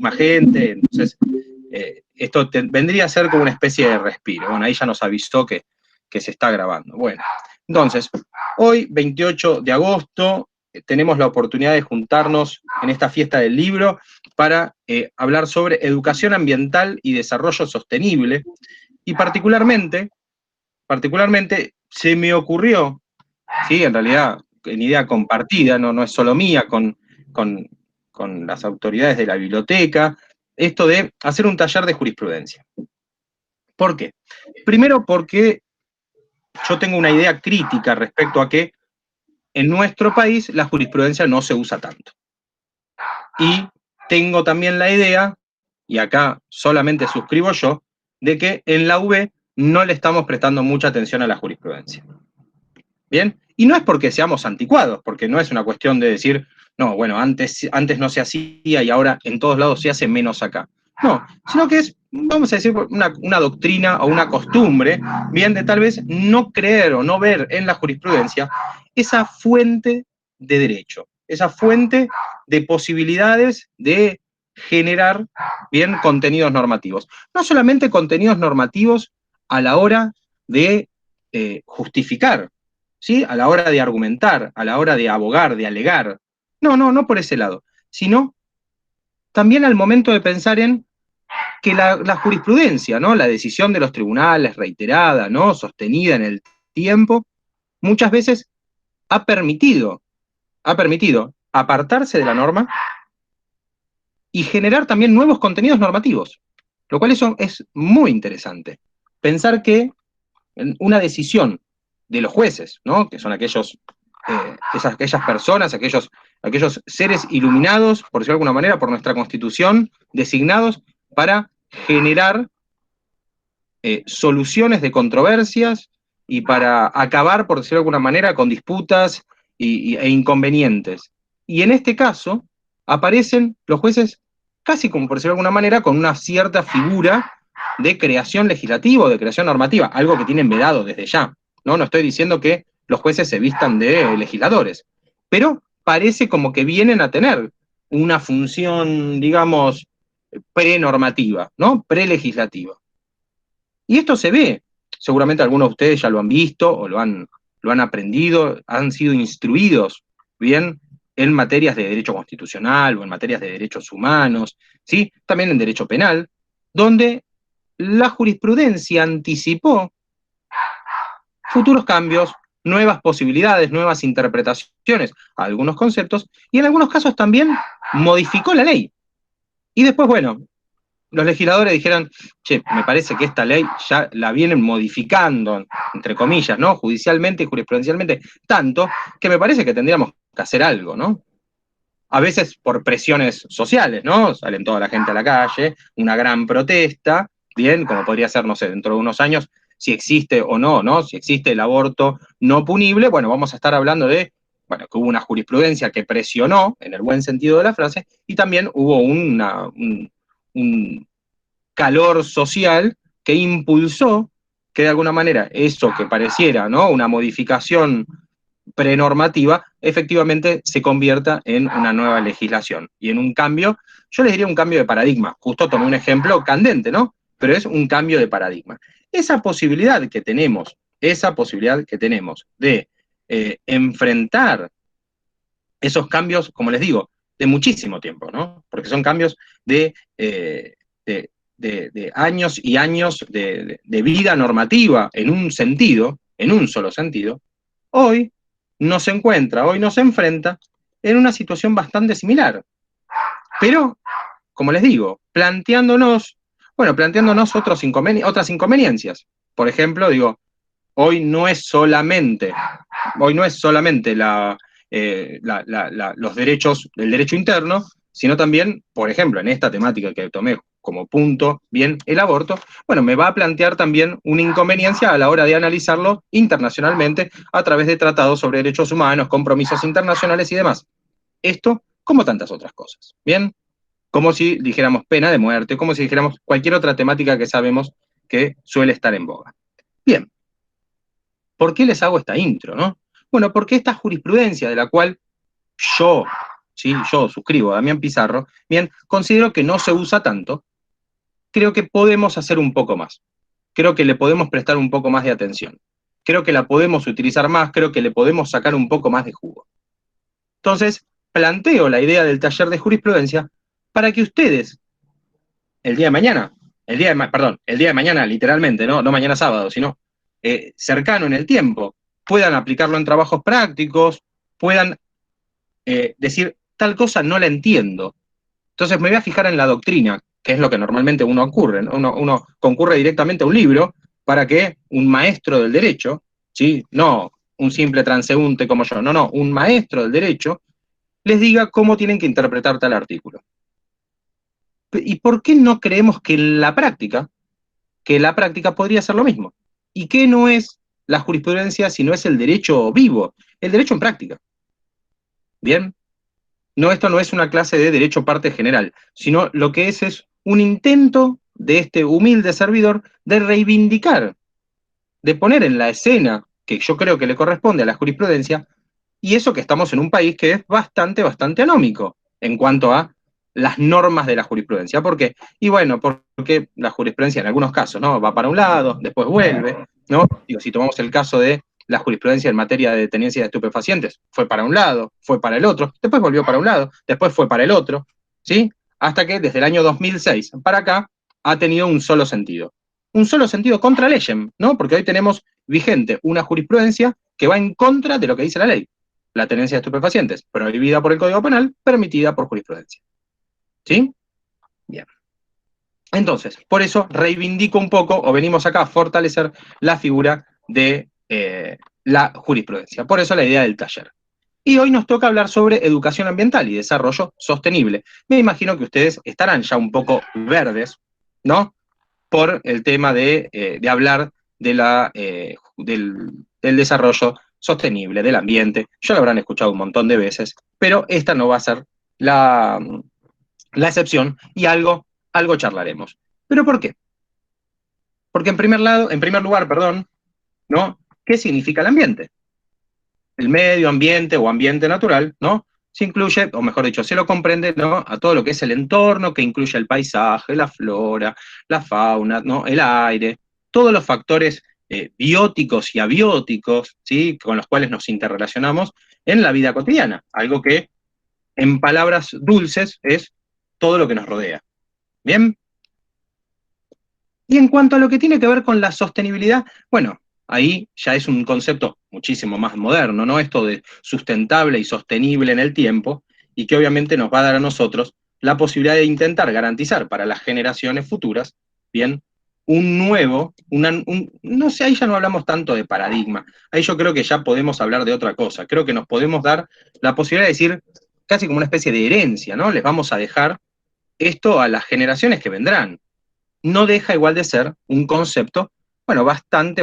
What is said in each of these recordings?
muchísima gente, entonces esto vendría a ser como una especie de respiro. Bueno, ahí ya nos avisó que se está grabando. Bueno, entonces, hoy, 28 de agosto, tenemos la oportunidad de juntarnos en esta fiesta del libro para hablar sobre educación ambiental y desarrollo sostenible, y particularmente se me ocurrió, ¿sí? En realidad, en idea compartida, no es solo mía, con, con las autoridades de la biblioteca, esto de hacer un taller de jurisprudencia. ¿Por qué? Primero porque yo tengo una idea crítica respecto a que en nuestro país la jurisprudencia no se usa tanto. Y tengo también la idea, y acá solamente suscribo yo, de que en la UB no le estamos prestando mucha atención a la jurisprudencia. ¿Bien? Y no es porque seamos anticuados, porque no es una cuestión de decir, no, bueno, antes no se hacía y ahora en todos lados se hace menos acá. No, sino que es, vamos a decir, una doctrina o una costumbre, bien, de tal vez no creer o no ver en la jurisprudencia esa fuente de derecho, esa fuente de posibilidades de generar, bien, contenidos normativos. No solamente contenidos normativos a la hora de justificar, ¿sí? A la hora de argumentar, a la hora de abogar, de alegar. No por ese lado, sino también al momento de pensar en que la jurisprudencia, ¿no? La decisión de los tribunales reiterada, ¿no? Sostenida en el tiempo, muchas veces ha permitido apartarse de la norma y generar también nuevos contenidos normativos, lo cual eso es muy interesante. Pensar que una decisión de los jueces, ¿no? Que son aquellas personas, aquellos seres iluminados, por decirlo de alguna manera, por nuestra Constitución, designados para generar soluciones de controversias y para acabar, por decirlo de alguna manera, con disputas e inconvenientes. Y en este caso aparecen los jueces casi como, por decirlo de alguna manera, con una cierta figura de creación legislativa o de creación normativa, algo que tienen vedado desde ya. No estoy diciendo que los jueces se vistan de legisladores, pero parece como que vienen a tener una función, digamos, prenormativa, ¿no? Prelegislativa. Y esto se ve, seguramente algunos de ustedes ya lo han visto o lo han aprendido, han sido instruidos, bien, en materias de derecho constitucional o en materias de derechos humanos, ¿sí? También en derecho penal, donde la jurisprudencia anticipó futuros cambios, nuevas posibilidades, nuevas interpretaciones a algunos conceptos, y en algunos casos también modificó la ley. Y después, bueno, los legisladores dijeron, che, me parece que esta ley ya la vienen modificando, entre comillas, ¿no? Judicialmente y jurisprudencialmente, tanto que me parece que tendríamos que hacer algo, ¿no? A veces por presiones sociales, ¿no? Salen toda la gente a la calle, una gran protesta, bien, como podría ser, no sé, dentro de unos años, si existe o no, ¿no? Si existe el aborto no punible, bueno, vamos a estar hablando de, bueno, que hubo una jurisprudencia que presionó, en el buen sentido de la frase, y también hubo un calor social que impulsó que de alguna manera eso que pareciera, ¿no? Una modificación prenormativa, efectivamente se convierta en una nueva legislación y en un cambio, yo les diría un cambio de paradigma. Justo tomé un ejemplo candente, ¿no? Pero es un cambio de paradigma. Esa posibilidad que tenemos de enfrentar esos cambios, como les digo, de muchísimo tiempo, ¿no? Porque son cambios de años y años de vida normativa en un sentido, en un solo sentido, hoy nos enfrenta en una situación bastante similar. Pero, como les digo, planteándonos otras inconveniencias. Por ejemplo, digo, hoy no es solamente los derechos, el derecho interno, sino también, por ejemplo, en esta temática que tomé como punto, bien, el aborto, bueno, me va a plantear también una inconveniencia a la hora de analizarlo internacionalmente a través de tratados sobre derechos humanos, compromisos internacionales y demás. Esto, como tantas otras cosas, ¿bien? Como si dijéramos pena de muerte, como si dijéramos cualquier otra temática que sabemos que suele estar en boga. Bien, ¿por qué les hago esta intro, no? Bueno, porque esta jurisprudencia de la cual yo ¿sí? Yo suscribo a Damián Pizarro, bien, considero que no se usa tanto, creo que podemos hacer un poco más. Creo que le podemos prestar un poco más de atención. Creo que la podemos utilizar más, creo que le podemos sacar un poco más de jugo. Entonces, planteo la idea del taller de jurisprudencia para que ustedes, el día de mañana, el día de mañana literalmente, no mañana sábado, sino cercano en el tiempo, puedan aplicarlo en trabajos prácticos, puedan decir, tal cosa no la entiendo. Entonces me voy a fijar en la doctrina, que es lo que normalmente uno ocurre, ¿no? Uno concurre directamente a un libro para que un maestro del derecho, ¿sí? No un simple transeúnte como yo, no, un maestro del derecho, les diga cómo tienen que interpretar tal artículo. ¿Y por qué no creemos que la práctica podría ser lo mismo? ¿Y qué no es la jurisprudencia si no es el derecho vivo? El derecho en práctica. ¿Bien? No, esto no es una clase de derecho parte general, sino lo que es un intento de este humilde servidor de reivindicar, de poner en la escena, que yo creo que le corresponde a la jurisprudencia, y eso que estamos en un país que es bastante anómico en cuanto a las normas de la jurisprudencia. ¿Por qué? Y bueno, porque la jurisprudencia en algunos casos, ¿no? Va para un lado, después vuelve, ¿no? Digo, si tomamos el caso de la jurisprudencia en materia de tenencia de estupefacientes, fue para un lado, fue para el otro, después volvió para un lado, después fue para el otro, ¿sí? Hasta que desde el año 2006 para acá ha tenido un solo sentido. Un solo sentido contra leyem, ¿no? Porque hoy tenemos vigente una jurisprudencia que va en contra de lo que dice la ley. La tenencia de estupefacientes, prohibida por el Código Penal, permitida por jurisprudencia. ¿Sí? Bien. Entonces, por eso reivindico un poco, o venimos acá a fortalecer la figura de la jurisprudencia. Por eso la idea del taller. Y hoy nos toca hablar sobre educación ambiental y desarrollo sostenible. Me imagino que ustedes estarán ya un poco verdes, ¿no? Por el tema de hablar de del desarrollo sostenible, del ambiente. Ya lo habrán escuchado un montón de veces, pero esta no va a ser la excepción y algo charlaremos. ¿Pero por qué? Porque en primer lugar, perdón, ¿no? ¿Qué significa el ambiente? El medio ambiente o ambiente natural, ¿no? Se incluye, o mejor dicho, se lo comprende, ¿no? A todo lo que es el entorno, que incluye el paisaje, la flora, la fauna, ¿no? El aire, todos los factores bióticos y abióticos, ¿sí? Con los cuales nos interrelacionamos en la vida cotidiana. Algo que, en palabras dulces, es todo lo que nos rodea. ¿Bien? Y en cuanto a lo que tiene que ver con la sostenibilidad, bueno, ahí ya es un concepto muchísimo más moderno, ¿no? Esto de sustentable y sostenible en el tiempo, y que obviamente nos va a dar a nosotros la posibilidad de intentar garantizar para las generaciones futuras, bien, un nuevo, no sé, ahí ya no hablamos tanto de paradigma, ahí yo creo que ya podemos hablar de otra cosa, creo que nos podemos dar la posibilidad de decir casi como una especie de herencia, ¿no? Les vamos a dejar esto a las generaciones que vendrán. No deja igual de ser un concepto, bueno, bastante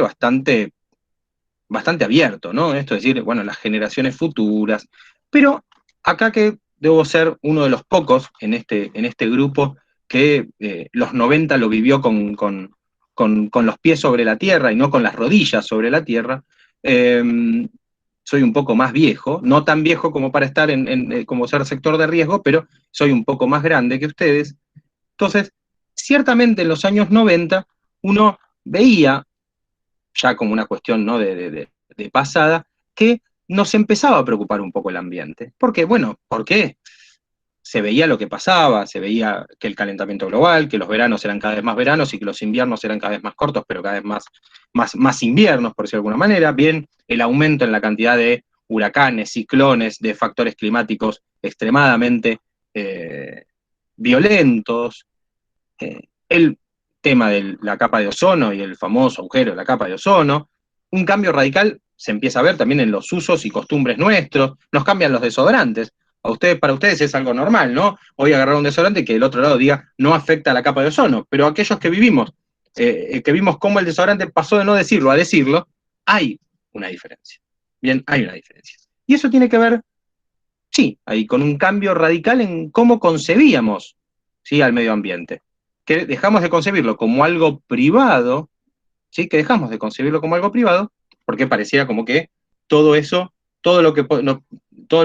abierto, ¿no? Esto es decir, bueno, las generaciones futuras, pero acá que debo ser uno de los pocos en este grupo que los 90 lo vivió con los pies sobre la tierra y no con las rodillas sobre la tierra, eh, soy un poco más viejo, no tan viejo como para estar como ser sector de riesgo, pero soy un poco más grande que ustedes. Entonces, ciertamente en los años 90 uno veía, ya como una cuestión, ¿no? de pasada, que nos empezaba a preocupar un poco el ambiente. ¿Por qué? Bueno, porque se veía lo que pasaba, se veía que el calentamiento global, que los veranos eran cada vez más veranos y que los inviernos eran cada vez más cortos, pero cada vez más inviernos, por decirlo de alguna manera. Bien, el aumento en la cantidad de huracanes, ciclones, de factores climáticos extremadamente violentos, el tema de la capa de ozono y el famoso agujero de la capa de ozono. Un cambio radical se empieza a ver también en los usos y costumbres nuestros, nos cambian los desodorantes. Para ustedes es algo normal, ¿no? Hoy agarrar un desodorante y que el otro lado diga no afecta a la capa de ozono, pero aquellos que vimos cómo el desodorante pasó de no decirlo a decirlo, hay una diferencia. Bien, hay una diferencia. Y eso tiene que ver, sí, ahí con un cambio radical en cómo concebíamos, ¿sí?, al medio ambiente, que dejamos de concebirlo como algo privado, ¿sí? Que dejamos de concebirlo como algo privado, porque pareciera como que todo eso, todo lo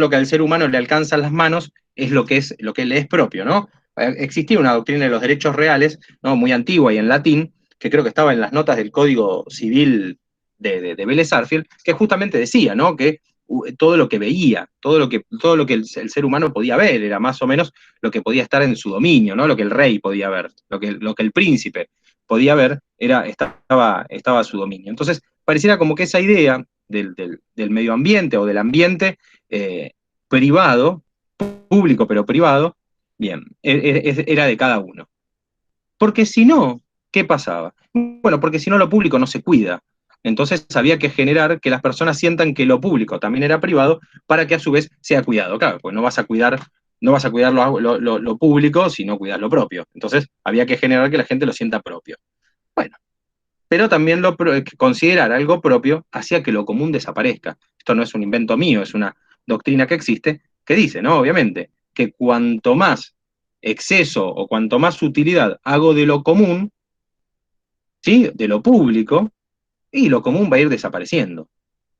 que al ser humano le alcanza las manos, lo que le es propio, ¿no? Existía una doctrina de los derechos reales, ¿no? Muy antigua y en latín, que creo que estaba en las notas del Código Civil de Vélez Sarsfield, que justamente decía, ¿no? Que todo lo que veía, todo lo que el ser humano podía ver, era más o menos lo que podía estar en su dominio, ¿no? Lo que el rey podía ver, lo que el príncipe podía ver, estaba a su dominio. Entonces, pareciera como que esa idea del medio ambiente o del ambiente privado, público pero privado, bien, era de cada uno. Porque si no, ¿qué pasaba? Bueno, porque si no lo público no se cuida. Entonces había que generar que las personas sientan que lo público también era privado para que a su vez sea cuidado. Claro, pues no vas a cuidar lo público si no cuidas lo propio. Entonces había que generar que la gente lo sienta propio. Bueno, pero también considerar algo propio hacía que lo común desaparezca. Esto no es un invento mío, es una doctrina que existe, que dice, ¿no? Obviamente, que cuanto más exceso o cuanto más utilidad hago de lo común, ¿sí? De lo público, y lo común va a ir desapareciendo.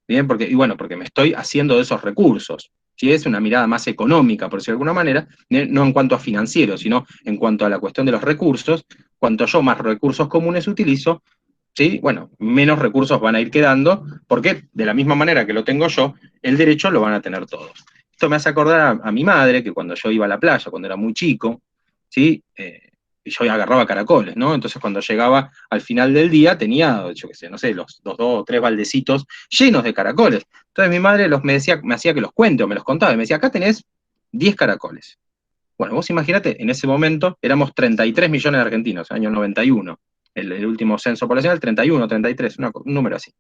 Bien, porque me estoy haciendo de esos recursos. Si es una mirada más económica, por decirlo de alguna manera, no en cuanto a financiero, sino en cuanto a la cuestión de los recursos, cuanto yo más recursos comunes utilizo, ¿sí? Bueno, menos recursos van a ir quedando, porque de la misma manera que lo tengo yo, el derecho lo van a tener todos. Esto me hace acordar a mi madre, que cuando yo iba a la playa, cuando era muy chico, ¿sí? Yo agarraba caracoles, ¿no? Entonces cuando llegaba al final del día tenía, yo qué sé, no sé, los dos o tres baldecitos llenos de caracoles. Entonces mi madre me hacía que los cuente o me los contaba, y me decía, acá tenés 10 caracoles. Bueno, vos imaginate, en ese momento éramos 33 millones de argentinos, año 91, el último censo poblacional, 31, 33, un número así.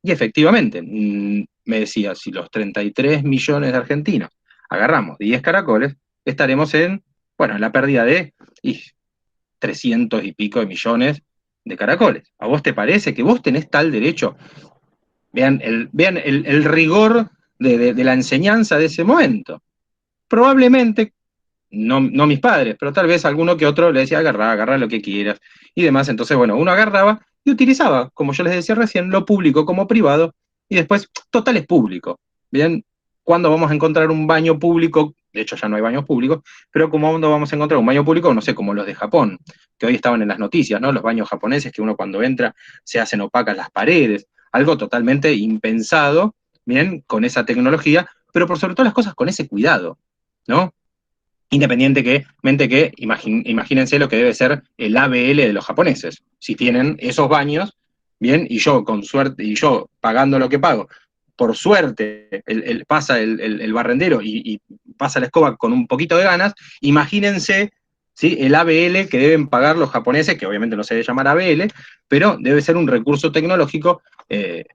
Y efectivamente, me decía, si los 33 millones de argentinos agarramos 10 caracoles, estaremos bueno, en la pérdida de 300 y pico de millones de caracoles. ¿A vos te parece que vos tenés tal derecho? Vean el rigor de la enseñanza de ese momento. Probablemente no mis padres, pero tal vez alguno que otro le decía, agarra lo que quieras y demás. Entonces, bueno, uno agarraba y utilizaba, como yo les decía recién, lo público como privado y después, total es público. Bien, ¿cuándo vamos a encontrar un baño público? De hecho, ya no hay baños públicos, pero ¿cuándo vamos a encontrar un baño público? No sé, como los de Japón, que hoy estaban en las noticias, ¿no? Los baños japoneses, que uno cuando entra se hacen opacas las paredes, algo totalmente impensado, bien, con esa tecnología, pero por sobre todas las cosas con ese cuidado, ¿no? Independientemente que imagínense lo que debe ser el ABL de los japoneses. Si tienen esos baños, bien, y yo con suerte, y yo pagando lo que pago, por suerte pasa el barrendero y pasa la escoba con un poquito de ganas, imagínense, ¿sí? El ABL que deben pagar los japoneses, que obviamente no se debe llamar ABL, pero debe ser un recurso tecnológico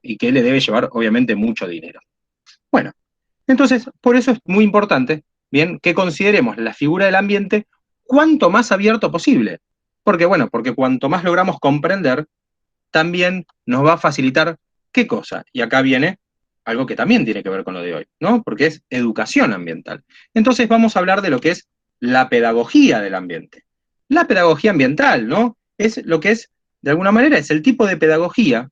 y que le debe llevar obviamente mucho dinero. Bueno, entonces, por eso es muy importante, bien, que consideremos la figura del ambiente cuanto más abierto posible. Porque cuanto más logramos comprender, también nos va a facilitar qué cosa. Y acá viene algo que también tiene que ver con lo de hoy, ¿no? Porque es educación ambiental. Entonces vamos a hablar de lo que es la pedagogía del ambiente. La pedagogía ambiental, ¿no? Es lo que es, de alguna manera, es el tipo de pedagogía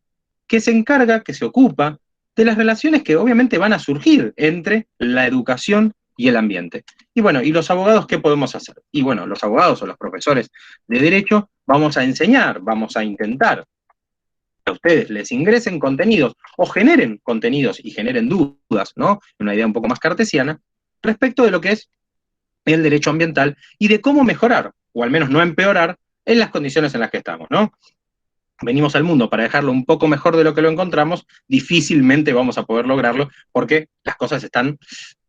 que se encarga, que se ocupa de las relaciones que obviamente van a surgir entre la educación y el ambiente. Y bueno, ¿y los abogados qué podemos hacer? Y bueno, los abogados o los profesores de derecho vamos a enseñar, vamos a intentar a ustedes les ingresen contenidos o generen contenidos y generen dudas, ¿no? Una idea un poco más cartesiana, respecto de lo que es el derecho ambiental y de cómo mejorar, o al menos no empeorar, en las condiciones en las que estamos, ¿no? Venimos al mundo para dejarlo un poco mejor de lo que lo encontramos, difícilmente vamos a poder lograrlo porque las cosas están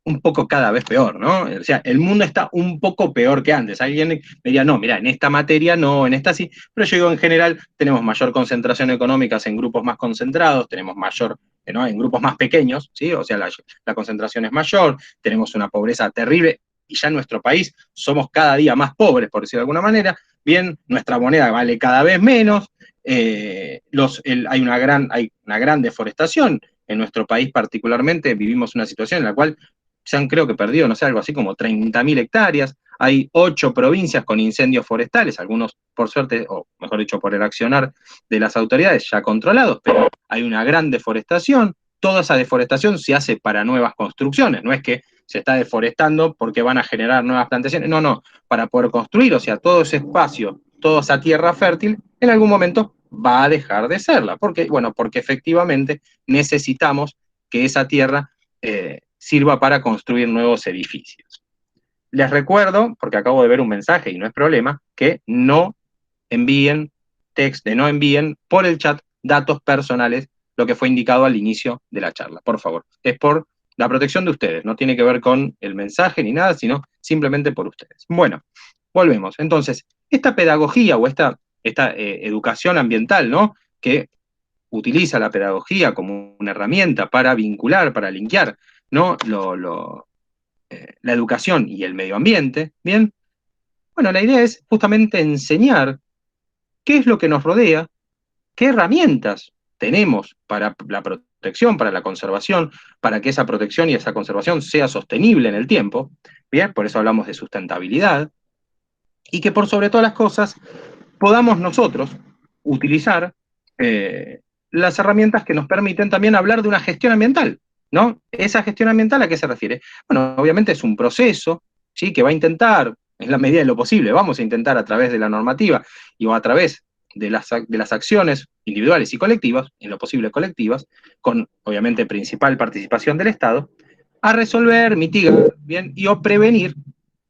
un poco cada vez peor, ¿no? O sea, el mundo está un poco peor que antes. Alguien me diría, no, mira, en esta materia no, en esta sí, pero yo digo, en general, tenemos mayor concentración económica en grupos más concentrados, tenemos mayor, ¿no? En grupos más pequeños, ¿sí? O sea, la concentración es mayor, tenemos una pobreza terrible, y ya en nuestro país somos cada día más pobres, por decirlo de alguna manera, bien, nuestra moneda vale cada vez menos, hay una gran deforestación, en nuestro país particularmente vivimos una situación en la cual se han creo que perdido, no sé, algo así como 30.000 hectáreas, hay 8 provincias con incendios forestales, algunos por suerte, o mejor dicho, por el accionar de las autoridades ya controlados, pero hay una gran deforestación, toda esa deforestación se hace para nuevas construcciones, no es que se está deforestando porque van a generar nuevas plantaciones. No, no, para poder construir, o sea, todo ese espacio, toda esa tierra fértil, en algún momento va a dejar de serla. ¿Por qué? Bueno, porque efectivamente necesitamos que esa tierra sirva para construir nuevos edificios. Les recuerdo, porque acabo de ver un mensaje y no es problema, que no envíen no envíen por el chat datos personales, lo que fue indicado al inicio de la charla, por favor. Es por la protección de ustedes, no tiene que ver con el mensaje ni nada, sino simplemente por ustedes. Bueno, volvemos. Entonces, esta pedagogía o esta educación ambiental, ¿no? Que utiliza la pedagogía como una herramienta para vincular, para linkear, ¿no? La educación y el medio ambiente, ¿bien? Bueno, la idea es justamente enseñar qué es lo que nos rodea, qué herramientas tenemos para la protección, para la conservación, para que esa protección y esa conservación sea sostenible en el tiempo, ¿bien? Por eso hablamos de sustentabilidad, y que por sobre todas las cosas podamos nosotros utilizar las herramientas que nos permiten también hablar de una gestión ambiental, ¿no? ¿Esa gestión ambiental a qué se refiere? Bueno, obviamente es un proceso, ¿sí? Que va a intentar, en la medida de lo posible, vamos a intentar a través de la normativa y o a través de las acciones individuales y colectivas, en lo posible colectivas, con obviamente principal participación del Estado, a resolver, mitigar, bien, y o prevenir,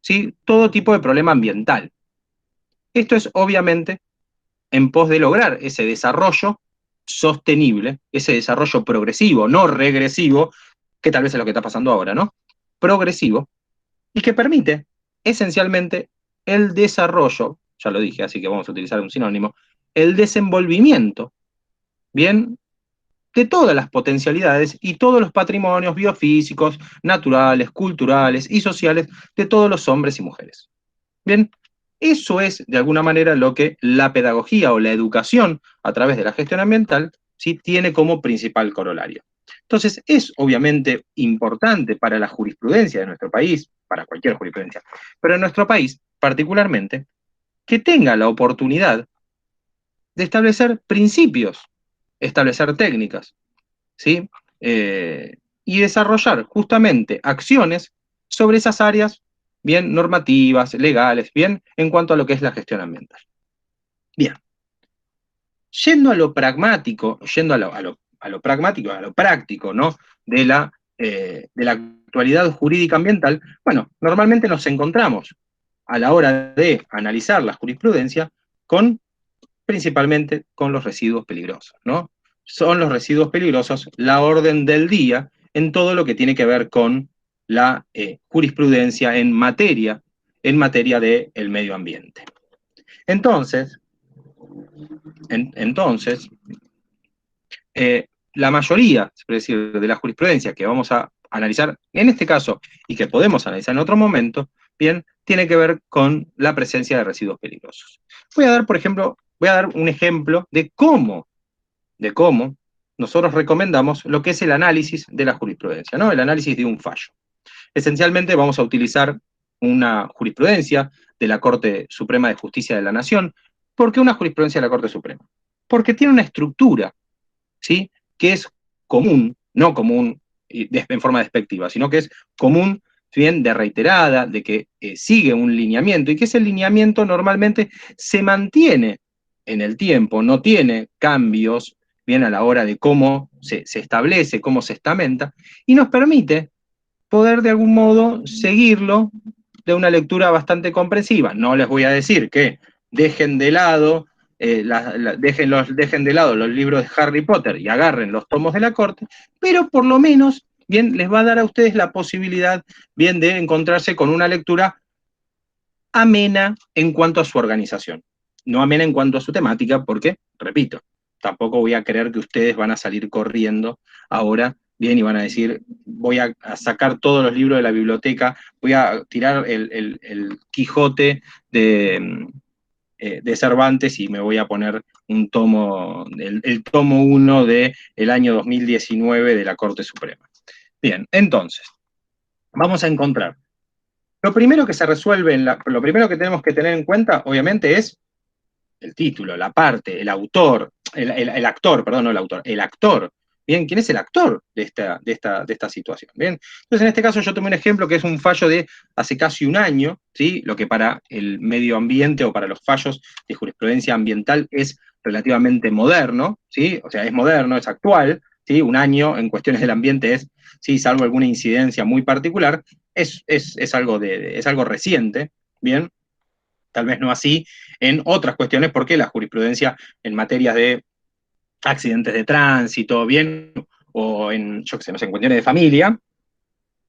¿sí? Todo tipo de problema ambiental. Esto es obviamente en pos de lograr ese desarrollo sostenible, ese desarrollo progresivo, no regresivo, que tal vez es lo que está pasando ahora, ¿no? Progresivo, y que permite esencialmente el desarrollo, ya lo dije, así que vamos a utilizar un sinónimo, el desenvolvimiento, ¿bien? De todas las potencialidades y todos los patrimonios biofísicos, naturales, culturales y sociales de todos los hombres y mujeres. Bien, eso es de alguna manera lo que la pedagogía o la educación a través de la gestión ambiental sí tiene como principal corolario. Entonces, es obviamente importante para la jurisprudencia de nuestro país, para cualquier jurisprudencia, pero en nuestro país particularmente, que tenga la oportunidad de establecer principios, establecer técnicas, ¿sí? Y desarrollar justamente acciones sobre esas áreas, bien normativas, legales, bien en cuanto a lo que es la gestión ambiental. Bien, yendo a lo pragmático, yendo a lo pragmático, a lo práctico, ¿no? De la actualidad jurídica ambiental, bueno, normalmente nos encontramos a la hora de analizar la jurisprudencia principalmente con los residuos peligrosos, ¿no? Son los residuos peligrosos la orden del día en todo lo que tiene que ver con la jurisprudencia en materia del medio ambiente. Entonces, la mayoría, es decir, de la jurisprudencia que vamos a analizar en este caso y que podemos analizar en otro momento, bien, tiene que ver con la presencia de residuos peligrosos. Voy a dar un ejemplo de cómo nosotros recomendamos lo que es el análisis de la jurisprudencia, ¿no? El análisis de un fallo. Esencialmente vamos a utilizar una jurisprudencia de la Corte Suprema de Justicia de la Nación. ¿Por qué una jurisprudencia de la Corte Suprema? Porque tiene una estructura, ¿sí? Que es común, no común en forma despectiva, sino que es común, bien, de reiterada, de que sigue un lineamiento, y que ese lineamiento normalmente se mantiene en el tiempo, no tiene cambios, bien, a la hora de cómo se establece, cómo se estamenta, y nos permite poder de algún modo seguirlo de una lectura bastante comprensiva. No les voy a decir que dejen de lado dejen de lado los libros de Harry Potter y agarren los tomos de la corte, pero por lo menos, bien, les va a dar a ustedes la posibilidad, bien, de encontrarse con una lectura amena en cuanto a su organización. No amena en cuanto a su temática, porque, repito, tampoco voy a creer que ustedes van a salir corriendo ahora, bien, y van a decir, voy a sacar todos los libros de la biblioteca, voy a tirar el Quijote de Cervantes y me voy a poner un tomo, el tomo 1 del año 2019 de la Corte Suprema. Bien, entonces, vamos a encontrar. Lo primero que se resuelve, lo primero que tenemos que tener en cuenta, obviamente, es el título, la parte, el autor, el actor, perdón, no el autor, el actor, Bien, ¿quién es el actor de esta situación? Bien, entonces en este caso yo tomé un ejemplo que es un fallo de hace casi un año, ¿sí? Lo que para el medio ambiente o para los fallos de jurisprudencia ambiental es relativamente moderno, ¿sí? O sea, es moderno, es actual, ¿sí? Un año en cuestiones del ambiente es, ¿sí? Salvo alguna incidencia muy particular, es algo reciente, ¿bien? Tal vez no así en otras cuestiones, porque la jurisprudencia en materias de accidentes de tránsito, bien, o en, yo qué sé, no sé, en cuestiones de familia,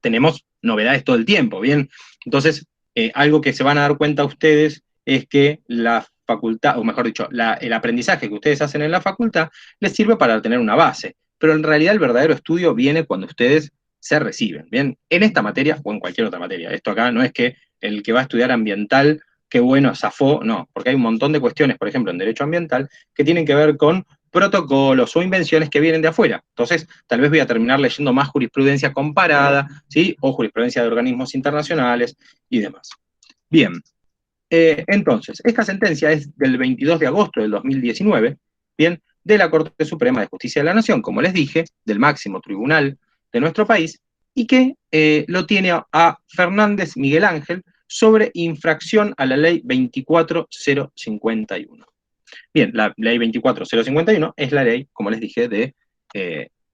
tenemos novedades todo el tiempo, bien. Entonces, algo que se van a dar cuenta ustedes es que la facultad, o mejor dicho, el aprendizaje que ustedes hacen en la facultad les sirve para tener una base, pero en realidad el verdadero estudio viene cuando ustedes se reciben, bien, en esta materia o en cualquier otra materia. Esto acá no es que el que va a estudiar ambiental, qué bueno, zafó, no, porque hay un montón de cuestiones, por ejemplo, en derecho ambiental, que tienen que ver con protocolos o invenciones que vienen de afuera. Entonces, tal vez voy a terminar leyendo más jurisprudencia comparada, ¿sí? O jurisprudencia de organismos internacionales y demás. Bien, entonces, esta sentencia es del 22 de agosto del 2019, bien, de la Corte Suprema de Justicia de la Nación, como les dije, del máximo tribunal de nuestro país, y que lo tiene a Fernández Miguel Ángel sobre infracción a la ley 24051. Bien, la ley 24051 es la ley, como les dije, de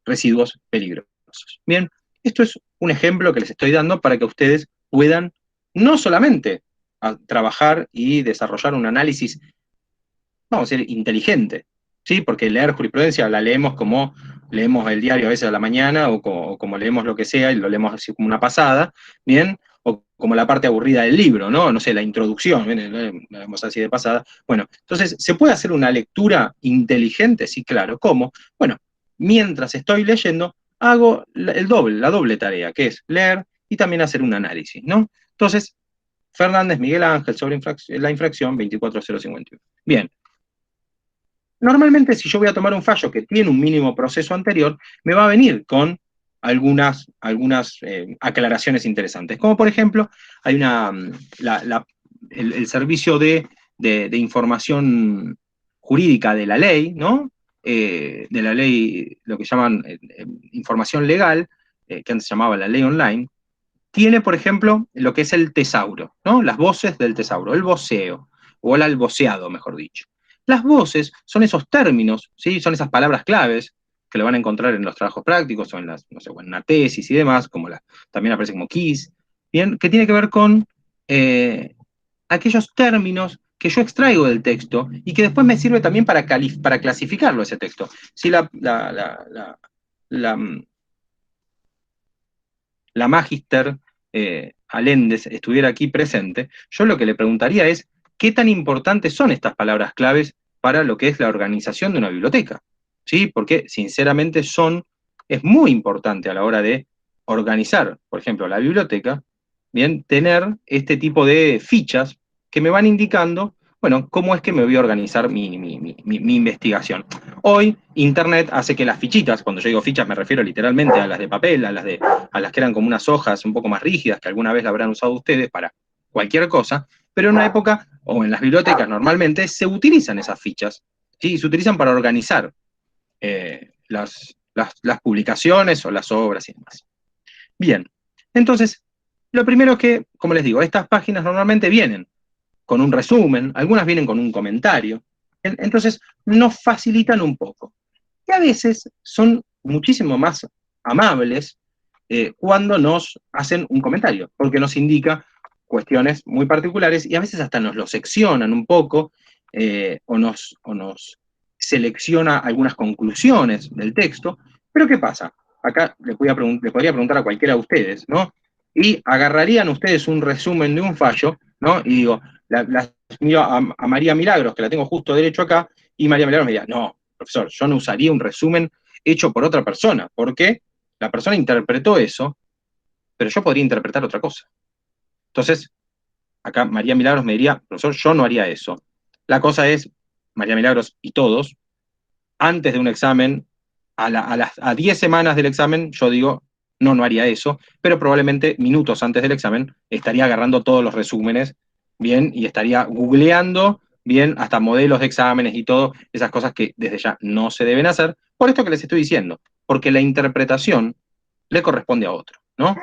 residuos peligrosos. Bien, esto es un ejemplo que les estoy dando para que ustedes puedan no solamente trabajar y desarrollar un análisis, vamos a decir, inteligente, ¿sí? Porque leer jurisprudencia la leemos como leemos el diario a veces a la mañana o como leemos lo que sea y lo leemos así como una pasada, ¿bien? O como la parte aburrida del libro, ¿no? No sé, la introducción, ¿bien? La vemos así de pasada. Bueno, entonces, ¿se puede hacer una lectura inteligente? Sí, claro. ¿Cómo? Bueno, mientras estoy leyendo, hago la doble tarea, que es leer y también hacer un análisis, ¿no? Entonces, Fernández Miguel Ángel sobre la infracción 24051. Bien, normalmente si yo voy a tomar un fallo que tiene un mínimo proceso anterior, me va a venir con algunas aclaraciones interesantes. Como por ejemplo, hay el servicio de información jurídica de la ley, ¿no? De la ley, lo que llaman información legal, que antes se llamaba la ley online, tiene, por ejemplo, lo que es el tesauro, ¿no? Las voces del tesauro, el voceo, o el alboceado, mejor dicho. Las voces son esos términos, ¿sí? Son esas palabras claves que lo van a encontrar en los trabajos prácticos o en las, no sé, en una tesis y demás, también aparece como KISS, ¿bien? Que tiene que ver con aquellos términos que yo extraigo del texto y que después me sirve también para clasificarlo ese texto. Si la, la Magister Aléndez estuviera aquí presente, yo lo que le preguntaría es, ¿qué tan importantes son estas palabras claves para lo que es la organización de una biblioteca? ¿Sí? Porque sinceramente es muy importante a la hora de organizar, por ejemplo, la biblioteca, bien, tener este tipo de fichas que me van indicando, bueno, cómo es que me voy a organizar mi investigación. Hoy, Internet hace que las fichitas, cuando yo digo fichas me refiero literalmente a las de papel, a las que eran como unas hojas un poco más rígidas, que alguna vez la habrán usado ustedes para cualquier cosa, pero en una época, o en las bibliotecas normalmente, se utilizan esas fichas, ¿sí? Se utilizan para organizar las publicaciones o las obras y demás. Bien, entonces, lo primero que, como les digo, estas páginas normalmente vienen con un resumen, algunas vienen con un comentario, entonces nos facilitan un poco. Y a veces son muchísimo más amables cuando nos hacen un comentario, porque nos indica cuestiones muy particulares y a veces hasta nos lo seccionan un poco o nos selecciona algunas conclusiones del texto. Pero ¿qué pasa? Acá le podría preguntar a cualquiera de ustedes, ¿no? Y agarrarían ustedes un resumen de un fallo, ¿no? Y digo, miro a María Milagros, que la tengo justo derecho acá, y María Milagros me diría, no, profesor, yo no usaría un resumen hecho por otra persona, porque la persona interpretó eso, pero yo podría interpretar otra cosa. Entonces, acá María Milagros me diría, profesor, yo no haría eso. La cosa es, María Milagros y todos, antes de un examen, a 10 semanas del examen, yo digo, no haría eso, pero probablemente minutos antes del examen estaría agarrando todos los resúmenes, bien, y estaría googleando, bien, hasta modelos de exámenes y todo, esas cosas que desde ya no se deben hacer, por esto que les estoy diciendo, porque la interpretación le corresponde a otro, ¿no?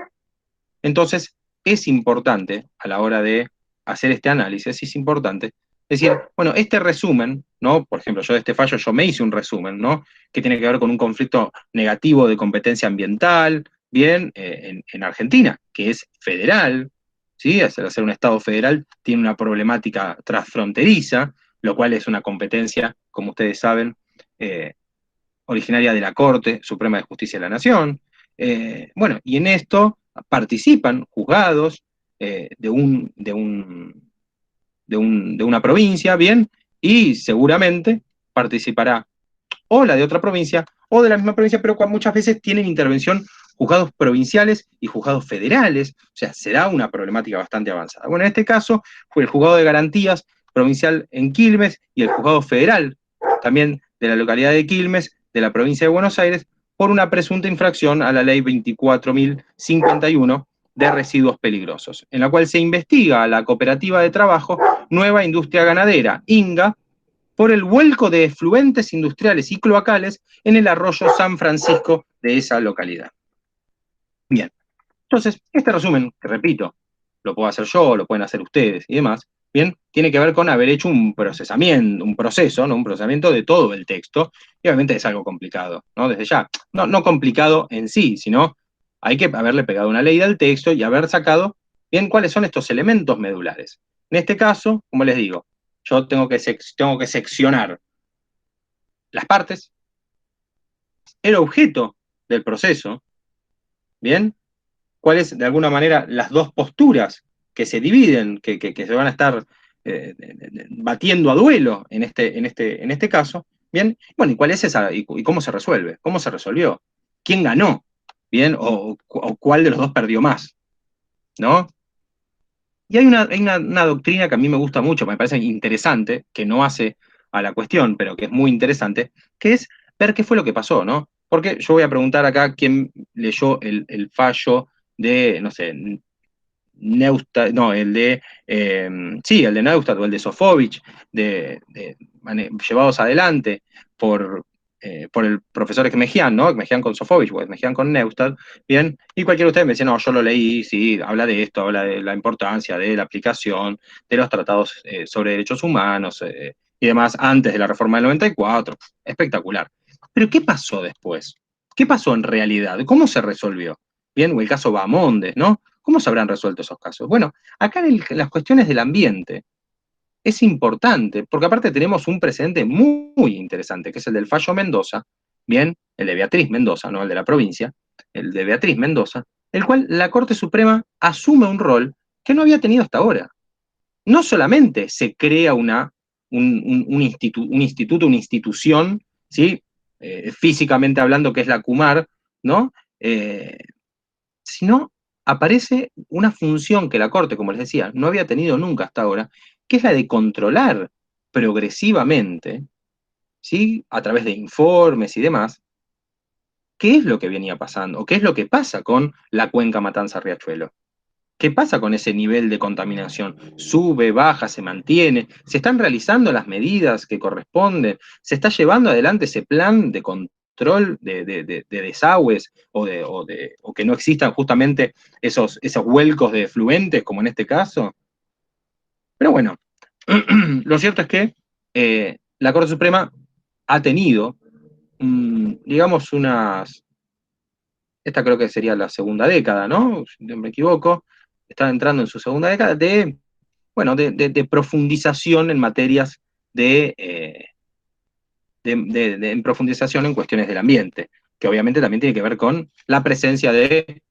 Entonces, es importante, a la hora de hacer este análisis, es importante decir, bueno, este resumen, ¿no? Por ejemplo, yo de este fallo, yo me hice un resumen, ¿no? Que tiene que ver con un conflicto negativo de competencia ambiental, bien, en Argentina, que es federal, ¿sí? Al ser un Estado federal, tiene una problemática transfronteriza, lo cual es una competencia, como ustedes saben, eh, originaria de la Corte Suprema de Justicia de la Nación. Bueno, y en esto participan juzgados de una provincia, bien, y seguramente participará o la de otra provincia o de la misma provincia, pero muchas veces tienen intervención juzgados provinciales y juzgados federales, o sea, será una problemática bastante avanzada. Bueno, en este caso fue el juzgado de garantías provincial en Quilmes y el juzgado federal, también de la localidad de Quilmes, de la provincia de Buenos Aires, por una presunta infracción a la ley 24.051 de residuos peligrosos, en la cual se investiga a la cooperativa de trabajo Nueva Industria Ganadera, INGA, por el vuelco de efluentes industriales y cloacales en el arroyo San Francisco de esa localidad. Bien, entonces, este resumen, que repito, lo puedo hacer yo, lo pueden hacer ustedes y demás, bien, tiene que ver con haber hecho un procesamiento, un proceso, ¿no? Un procesamiento de todo el texto, y obviamente es algo complicado, ¿no? Desde ya, no complicado en sí, sino hay que haberle pegado una ley al texto y haber sacado bien cuáles son estos elementos medulares. En este caso, como les digo, yo tengo que seccionar las partes, el objeto del proceso, ¿bien? Cuáles, de alguna manera, las dos posturas que se dividen, que se van a estar batiendo a duelo en este caso, ¿bien? Bueno, ¿y cuál es esa? ¿Y cómo se resuelve? ¿Cómo se resolvió? ¿Quién ganó? ¿Bien? ¿O cuál de los dos perdió más? ¿No? Y hay una doctrina que a mí me gusta mucho, me parece interesante, que no hace a la cuestión, pero que es muy interesante, que es ver qué fue lo que pasó, ¿no? Porque yo voy a preguntar acá quién leyó el fallo de, no sé, Neustadt, no, sí, el de Neustadt o el de Sofovich, llevados adelante por el profesor Ekmejian, ¿no? Ekmejian con Sofovich o Ekmejian con Neustadt, bien, y cualquiera de ustedes me dice, no, yo lo leí, sí, habla de esto, habla de la importancia de la aplicación de los tratados sobre derechos humanos y demás antes de la reforma del 94, espectacular. Pero ¿qué pasó después? ¿Qué pasó en realidad? ¿Cómo se resolvió? Bien, o el caso Bahamondes, ¿no? ¿Cómo se habrán resuelto esos casos? Bueno, acá en las cuestiones del ambiente es importante, porque aparte tenemos un precedente muy interesante, que es el del fallo Mendoza, bien, el de Beatriz Mendoza, no el de la provincia, el de Beatriz Mendoza, el cual la Corte Suprema asume un rol que no había tenido hasta ahora. No solamente se crea un instituto, una institución, ¿sí? Físicamente hablando, que es la CUMAR, ¿no? Sino aparece una función que la Corte, como les decía, no había tenido nunca hasta ahora, que es la de controlar progresivamente, ¿sí? A través de informes y demás, qué es lo que venía pasando, o qué es lo que pasa con la cuenca Matanza-Riachuelo. ¿Qué pasa con ese nivel de contaminación? ¿Sube, baja, se mantiene? ¿Se están realizando las medidas que corresponden? ¿Se está llevando adelante ese plan de control de desagües o que no existan justamente esos vuelcos de efluentes, como en este caso? Pero bueno, lo cierto es que la Corte Suprema ha tenido, digamos, esta creo que sería la segunda década, ¿no? Si no me equivoco, está entrando en su segunda década de profundización en materias en profundización en cuestiones del ambiente, que obviamente también tiene que ver con la presencia de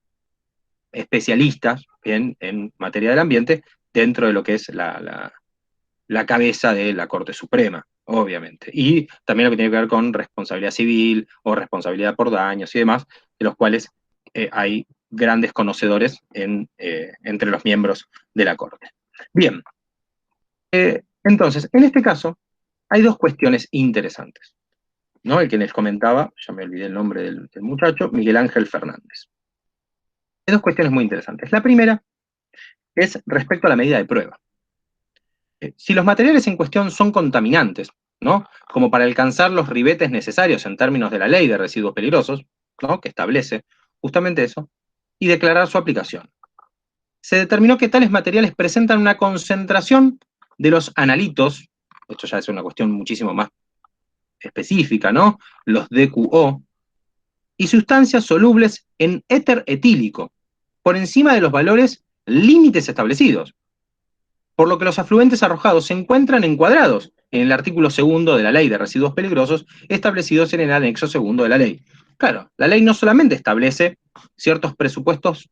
especialistas en materia del ambiente dentro de lo que es la cabeza de la Corte Suprema, obviamente. Y también lo que tiene que ver con responsabilidad civil o responsabilidad por daños y demás, de los cuales hay grandes conocedores entre los miembros de la Corte. Bien, entonces, en este caso, hay dos cuestiones interesantes, ¿no? El que les comentaba, ya me olvidé el nombre del muchacho, Miguel Ángel Fernández. Hay dos cuestiones muy interesantes. La primera es respecto a la medida de prueba. Si los materiales en cuestión son contaminantes, ¿no? Como para alcanzar los ribetes necesarios en términos de la ley de residuos peligrosos, ¿no?, que establece justamente eso, y declarar su aplicación. Se determinó que tales materiales presentan una concentración de los analitos, esto ya es una cuestión muchísimo más específica, ¿no?, los DQO, y sustancias solubles en éter etílico, por encima de los valores límites establecidos, por lo que los afluentes arrojados se encuentran encuadrados en el artículo 2 de la Ley de Residuos Peligrosos, establecidos en el anexo 2 de la ley. Claro, la ley no solamente establece ciertos presupuestos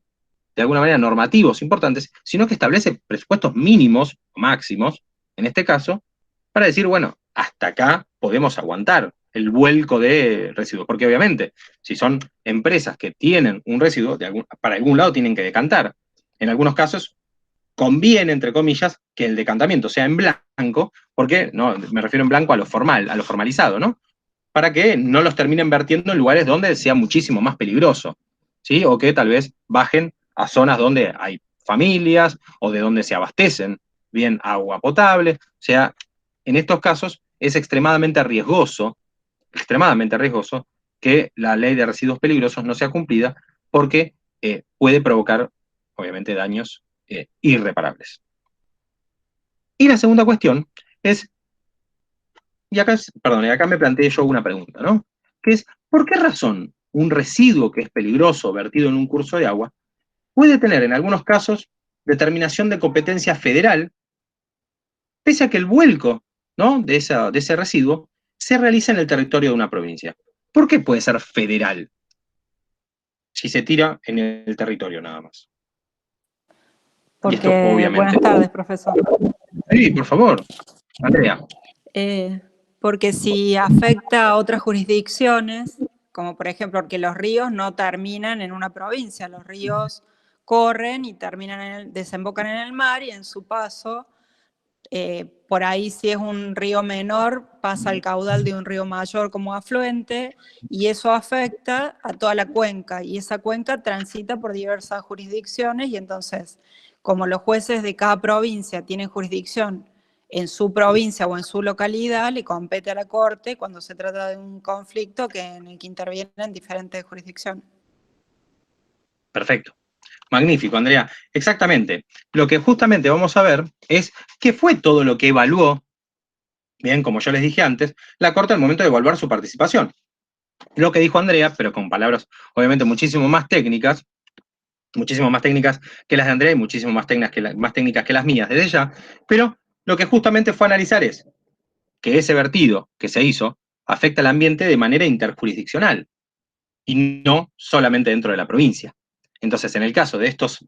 de alguna manera normativos importantes, sino que establece presupuestos mínimos, o máximos, en este caso, para decir, bueno, hasta acá podemos aguantar el vuelco de residuos, porque obviamente, si son empresas que tienen un residuo, para algún lado tienen que decantar. En algunos casos, conviene, entre comillas, que el decantamiento sea en blanco, porque no, me refiero en blanco a lo formal, a lo formalizado, ¿no? Para que no los terminen vertiendo en lugares donde sea muchísimo más peligroso, ¿sí? O que tal vez bajen a zonas donde hay familias o de donde se abastecen bien agua potable. O sea, en estos casos es extremadamente riesgoso que la ley de residuos peligrosos no sea cumplida porque puede provocar, obviamente, daños irreparables. Y la segunda cuestión es, y acá me planteé yo una pregunta, ¿no? Que es, ¿por qué razón un residuo que es peligroso vertido en un curso de agua puede tener en algunos casos determinación de competencia federal, pese a que el vuelco, ¿no?, de ese residuo se realiza en el territorio de una provincia? ¿Por qué puede ser federal si se tira en el territorio nada más? Y esto Porque, obviamente... buenas tardes, profesor. Sí, por favor, Andrea. Porque si afecta a otras jurisdicciones, como por ejemplo que los ríos no terminan en una provincia, los ríos corren y desembocan en el mar y en su paso, por ahí si es un río menor, pasa el caudal de un río mayor como afluente y eso afecta a toda la cuenca y esa cuenca transita por diversas jurisdicciones y entonces, como los jueces de cada provincia tienen jurisdicción en su provincia o en su localidad, le compete a la Corte cuando se trata de un conflicto en el que intervienen diferentes jurisdicciones. Perfecto. Magnífico, Andrea. Exactamente. Lo que justamente vamos a ver es qué fue todo lo que evaluó, bien, como yo les dije antes, la Corte al momento de evaluar su participación. Lo que dijo Andrea, pero con palabras obviamente muchísimo más técnicas que las de Andrea y muchísimo más técnicas que las mías desde ya, pero lo que justamente fue analizar es que ese vertido que se hizo afecta al ambiente de manera interjurisdiccional y no solamente dentro de la provincia. Entonces, en el caso de estos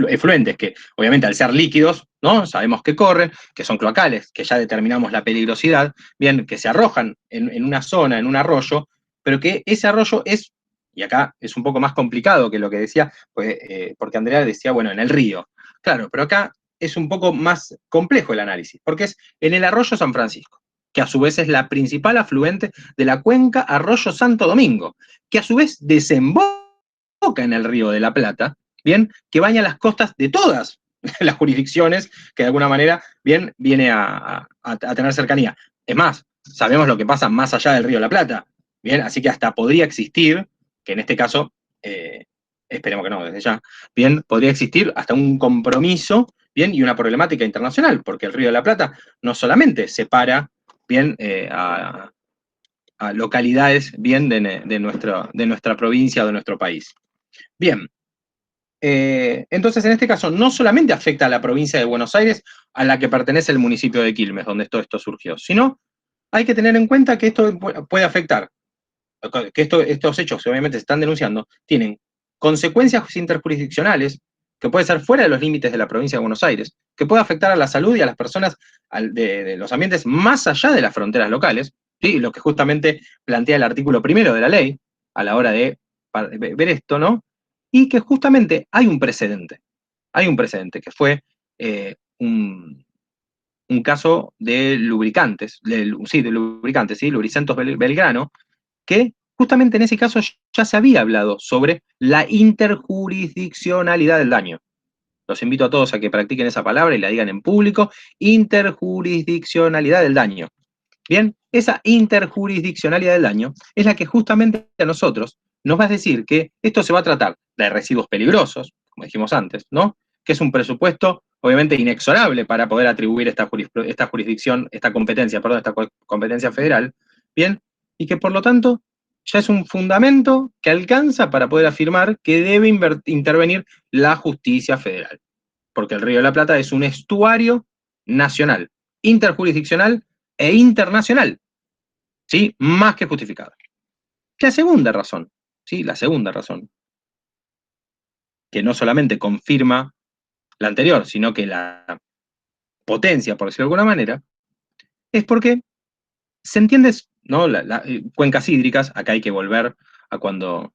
efluentes, que obviamente al ser líquidos, ¿no?, sabemos que corren, que son cloacales, que ya determinamos la peligrosidad, bien, que se arrojan en una zona, en un arroyo, pero que ese arroyo es, y acá es un poco más complicado que lo que decía, pues, porque Andrea decía, bueno, en el río. Claro, pero acá es un poco más complejo el análisis, porque es en el arroyo San Francisco, que a su vez es la principal afluente de la cuenca Arroyo Santo Domingo, que a su vez desemboca en el Río de la Plata, bien, que baña las costas de todas las jurisdicciones que de alguna manera, bien, viene a tener cercanía. Es más, sabemos lo que pasa más allá del Río de la Plata, bien, así que hasta podría existir, que en este caso, esperemos que no, desde ya, bien, podría existir hasta un compromiso, bien, y una problemática internacional, porque el Río de la Plata no solamente separa, bien, a localidades bien de nuestra provincia o de nuestro país. Bien, entonces en este caso no solamente afecta a la provincia de Buenos Aires, a la que pertenece el municipio de Quilmes, donde todo esto surgió, sino hay que tener en cuenta que esto puede afectar, que estos hechos que obviamente se están denunciando, tienen consecuencias interjurisdiccionales, que puede ser fuera de los límites de la provincia de Buenos Aires, que puede afectar a la salud y a las personas de los ambientes más allá de las fronteras locales, ¿sí?, lo que justamente plantea el artículo 1 de la ley, a la hora de ver esto, ¿no? Y que justamente hay un precedente que fue un caso de lubricantes, ¿sí? Lubricentos Belgrano, que justamente en ese caso ya se había hablado sobre la interjurisdiccionalidad del daño. Los invito a todos a que practiquen esa palabra y la digan en público, interjurisdiccionalidad del daño. Bien, esa interjurisdiccionalidad del daño es la que justamente a nosotros nos va a decir que esto se va a tratar de residuos peligrosos, como dijimos antes, ¿no? Que es un presupuesto obviamente inexorable para poder atribuir esta jurisdicción, esta competencia federal, bien, y que por lo tanto ya es un fundamento que alcanza para poder afirmar que debe intervenir la justicia federal, porque el Río de la Plata es un estuario nacional, interjurisdiccional e internacional, ¿sí? Más que justificado. La segunda razón, ¿sí? La segunda razón, que no solamente confirma la anterior, sino que la potencia, por decirlo de alguna manera, es porque se entiende, ¿no? Cuencas hídricas, acá hay que volver a cuando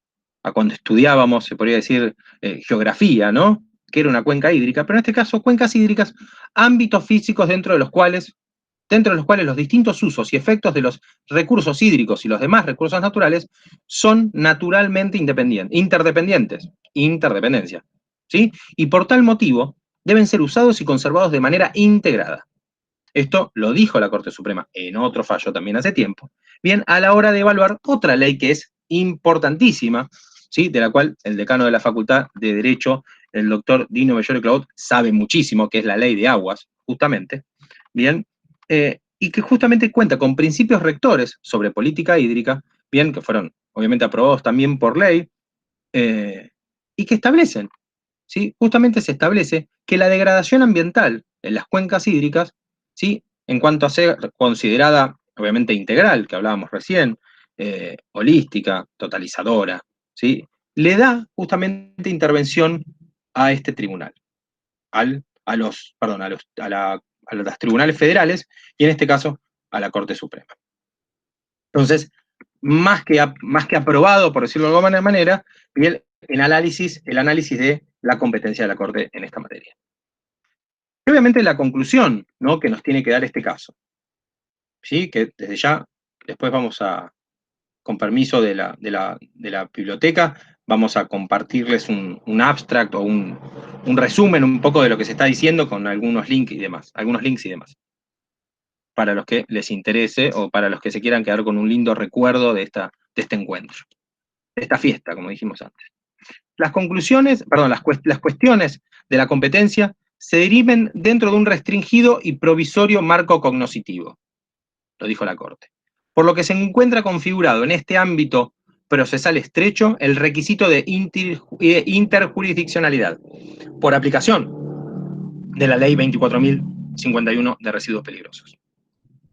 estudiábamos, se podría decir, geografía, ¿no? Que era una cuenca hídrica, pero en este caso, cuencas hídricas, ámbitos físicos dentro de los cuales los distintos usos y efectos de los recursos hídricos y los demás recursos naturales son naturalmente interdependencia, ¿sí? Y por tal motivo deben ser usados y conservados de manera integrada. Esto lo dijo la Corte Suprema en otro fallo también hace tiempo, bien, a la hora de evaluar otra ley que es importantísima, ¿sí? De la cual el decano de la Facultad de Derecho, el doctor Dino Bellore Claude, sabe muchísimo, que es la ley de aguas, justamente, bien, y que justamente cuenta con principios rectores sobre política hídrica, bien, que fueron obviamente aprobados también por ley, y que establecen, ¿sí? Justamente se establece que la degradación ambiental en las cuencas hídricas, ¿sí? En cuanto a ser considerada, obviamente integral, que hablábamos recién, holística, totalizadora, ¿sí? Le da justamente intervención a este tribunal, a los tribunales federales, y en este caso a la Corte Suprema. Entonces, más que aprobado, por decirlo de alguna manera, el análisis de la competencia de la Corte en esta materia. Y obviamente la conclusión, ¿no?, que nos tiene que dar este caso, ¿sí? Que desde ya, después vamos a, con permiso de la biblioteca, vamos a compartirles un abstract o un resumen un poco de lo que se está diciendo con algunos links y demás, para los que les interese o para los que se quieran quedar con un lindo recuerdo de este encuentro, de esta fiesta, como dijimos antes. Las cuestiones de la competencia se deriven dentro de un restringido y provisorio marco cognoscitivo, lo dijo la Corte, por lo que se encuentra configurado en este ámbito procesal estrecho el requisito de interjurisdiccionalidad, por aplicación de la Ley 24.051 de residuos peligrosos.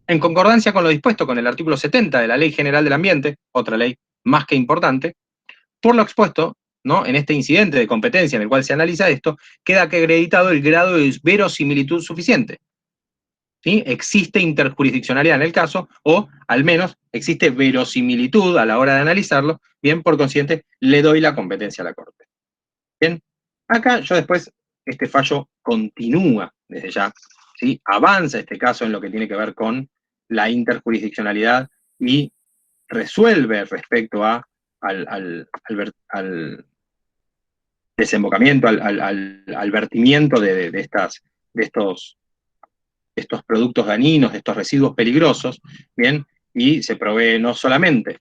En concordancia con lo dispuesto con el artículo 70 de la Ley General del Ambiente, otra ley más que importante, por lo expuesto, ¿no?, en este incidente de competencia en el cual se analiza esto, queda acreditado el grado de verosimilitud suficiente, ¿sí? Existe interjurisdiccionalidad en el caso, o al menos existe verosimilitud a la hora de analizarlo, bien, por consiguiente, le doy la competencia a la Corte. Bien, acá yo después, este fallo continúa desde ya, ¿sí? Avanza este caso en lo que tiene que ver con la interjurisdiccionalidad y resuelve respecto al desembocamiento, al vertimiento de estos productos dañinos, de estos residuos peligrosos, ¿bien? Y se provee no solamente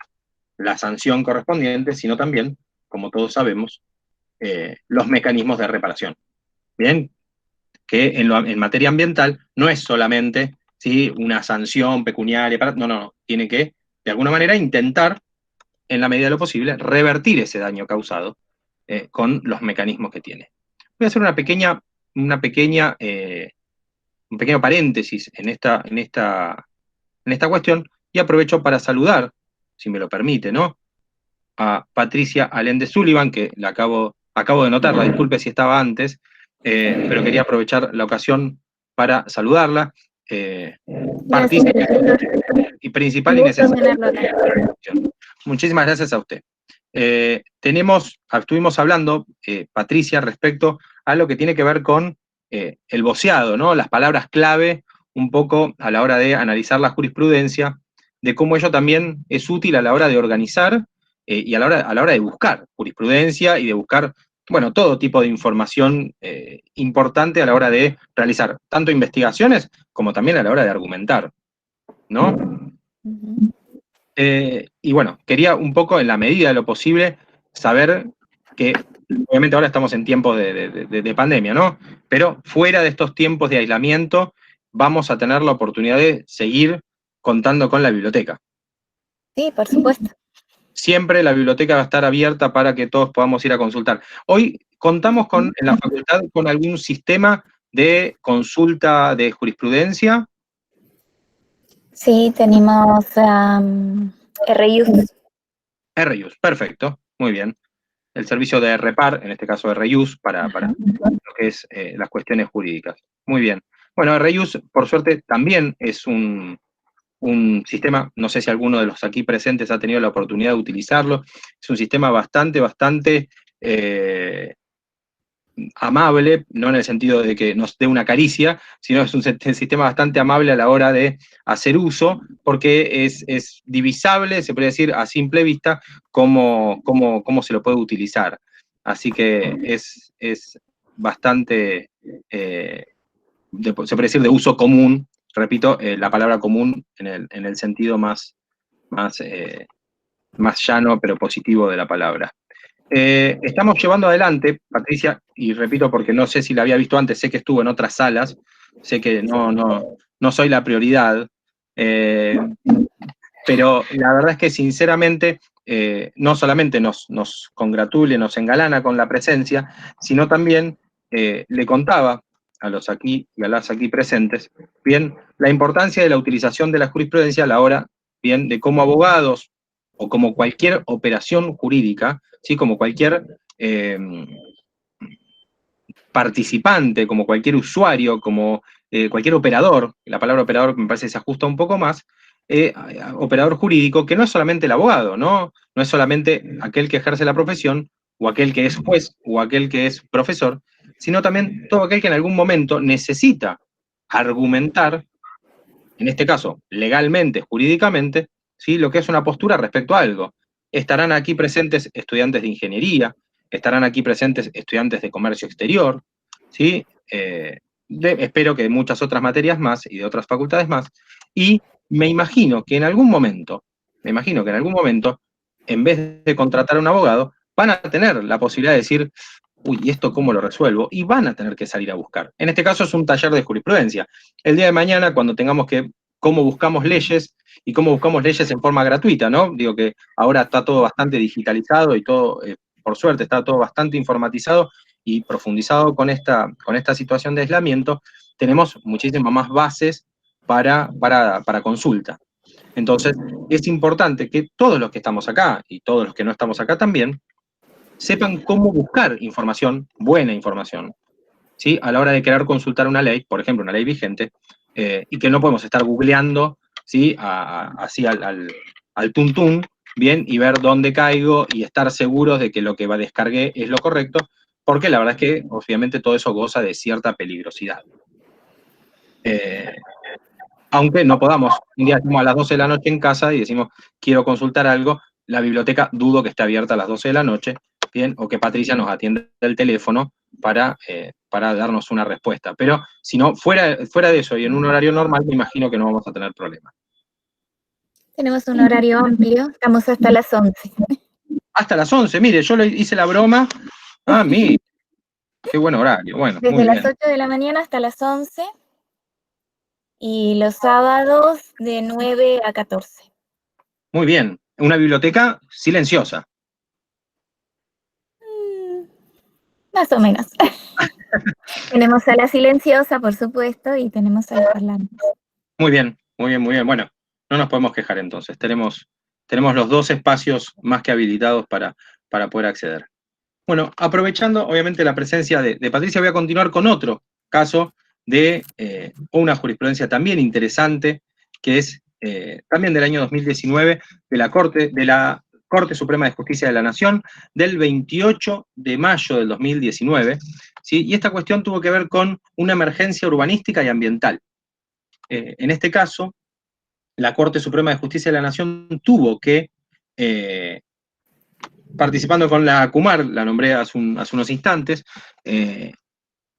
la sanción correspondiente, sino también, como todos sabemos, los mecanismos de reparación, ¿bien? Que en materia ambiental no es solamente, ¿sí?, una sanción pecuniaria, no, tiene que, de alguna manera, intentar, en la medida de lo posible, revertir ese daño causado con los mecanismos que tiene. Voy a hacer un pequeño paréntesis en esta cuestión, y aprovecho para saludar, si me lo permite, ¿no?, a Patricia Allende Sullivan, que la acabo de notarla, disculpe si estaba antes, pero quería aprovechar la ocasión para saludarla. Partícipe y principal y necesaria. Muchísimas gracias a usted. Estuvimos hablando, Patricia, respecto a lo que tiene que ver con el voceado, ¿no?, las palabras clave, un poco a la hora de analizar la jurisprudencia, de cómo ello también es útil a la hora de organizar y a la hora de buscar jurisprudencia y de buscar, bueno, todo tipo de información importante a la hora de realizar tanto investigaciones como también a la hora de argumentar, ¿no? Ujú. Y bueno, quería un poco, en la medida de lo posible, saber que, obviamente ahora estamos en tiempos de pandemia, ¿no? Pero fuera de estos tiempos de aislamiento, vamos a tener la oportunidad de seguir contando con la biblioteca. Sí, por supuesto. Siempre la biblioteca va a estar abierta para que todos podamos ir a consultar. Hoy contamos con, en la facultad, con algún sistema de consulta de jurisprudencia. Sí, tenemos reuse. RUS, perfecto, muy bien. El servicio de REPAR, en este caso RUS, para lo que es las cuestiones jurídicas. Muy bien. Bueno, RUS, por suerte, también es un sistema, no sé si alguno de los aquí presentes ha tenido la oportunidad de utilizarlo, es un sistema bastante amable, no en el sentido de que nos dé una caricia, sino es un sistema bastante amable a la hora de hacer uso, porque es divisable, se puede decir a simple vista, cómo se lo puede utilizar. Así que es bastante, se puede decir de uso común, repito, la palabra común en el sentido más, más llano pero positivo de la palabra. Estamos llevando adelante, Patricia, y repito porque no sé si la había visto antes, sé que estuvo en otras salas, sé que no soy la prioridad, pero la verdad es que sinceramente no solamente nos congratule, nos engalana con la presencia, sino también le contaba a los aquí y a las aquí presentes, bien, la importancia de la utilización de la jurisprudencia a la hora, bien, de como abogados o como cualquier operación jurídica, ¿sí? Como cualquier participante, como cualquier usuario, como cualquier operador, la palabra operador me parece que se ajusta un poco más, operador jurídico, que no es solamente el abogado, ¿no? No es solamente aquel que ejerce la profesión, o aquel que es juez, o aquel que es profesor, sino también todo aquel que en algún momento necesita argumentar, en este caso, legalmente, jurídicamente, ¿sí? Lo que es una postura respecto a algo. Estarán aquí presentes estudiantes de ingeniería, estarán aquí presentes estudiantes de comercio exterior, ¿sí? Espero que de muchas otras materias más y de otras facultades más, y me imagino que en algún momento, en vez de contratar a un abogado, van a tener la posibilidad de decir, uy, ¿y esto cómo lo resuelvo? Y van a tener que salir a buscar. En este caso es un taller de jurisprudencia. El día de mañana, cuando tengamos que, cómo buscamos leyes y cómo buscamos leyes en forma gratuita, ¿no? Digo que ahora está todo bastante digitalizado y todo, por suerte, está todo bastante informatizado y profundizado con esta situación de aislamiento, tenemos muchísimas más bases para consulta. Entonces, es importante que todos los que estamos acá y todos los que no estamos acá también, sepan cómo buscar información, buena información, ¿sí? A la hora de querer consultar una ley, por ejemplo, una ley vigente, y que no podemos estar googleando, ¿sí? Así al tuntún, bien, y ver dónde caigo y estar seguros de que lo que descargué es lo correcto, porque la verdad es que, obviamente, todo eso goza de cierta peligrosidad. Aunque no podamos, un día estamos a las 12 de la noche en casa y decimos, quiero consultar algo, la biblioteca dudo que esté abierta a las 12 de la noche, bien, o que Patricia nos atienda el teléfono para darnos una respuesta. Pero si no, fuera de eso y en un horario normal, me imagino que no vamos a tener problemas. Tenemos un horario amplio, estamos hasta las 11. Hasta las 11, mire, yo le hice la broma. Ah, mire, qué buen horario, bueno, Desde muy las bien. 8 de la mañana hasta las 11 y los sábados de 9 a 14. Muy bien, una biblioteca silenciosa. Más o menos. Tenemos sala silenciosa, por supuesto, y tenemos salas parlantes. Muy bien, muy bien, muy bien. Bueno, no nos podemos quejar entonces. Tenemos los dos espacios más que habilitados para poder acceder. Bueno, aprovechando obviamente la presencia de Patricia, voy a continuar con otro caso de una jurisprudencia también interesante, que es también del año 2019, de la Corte Suprema de Justicia de la Nación, del 28 de mayo del 2019, ¿sí? Y esta cuestión tuvo que ver con una emergencia urbanística y ambiental. En este caso, la Corte Suprema de Justicia de la Nación tuvo que, participando con la CUMAR, la nombré hace unos instantes,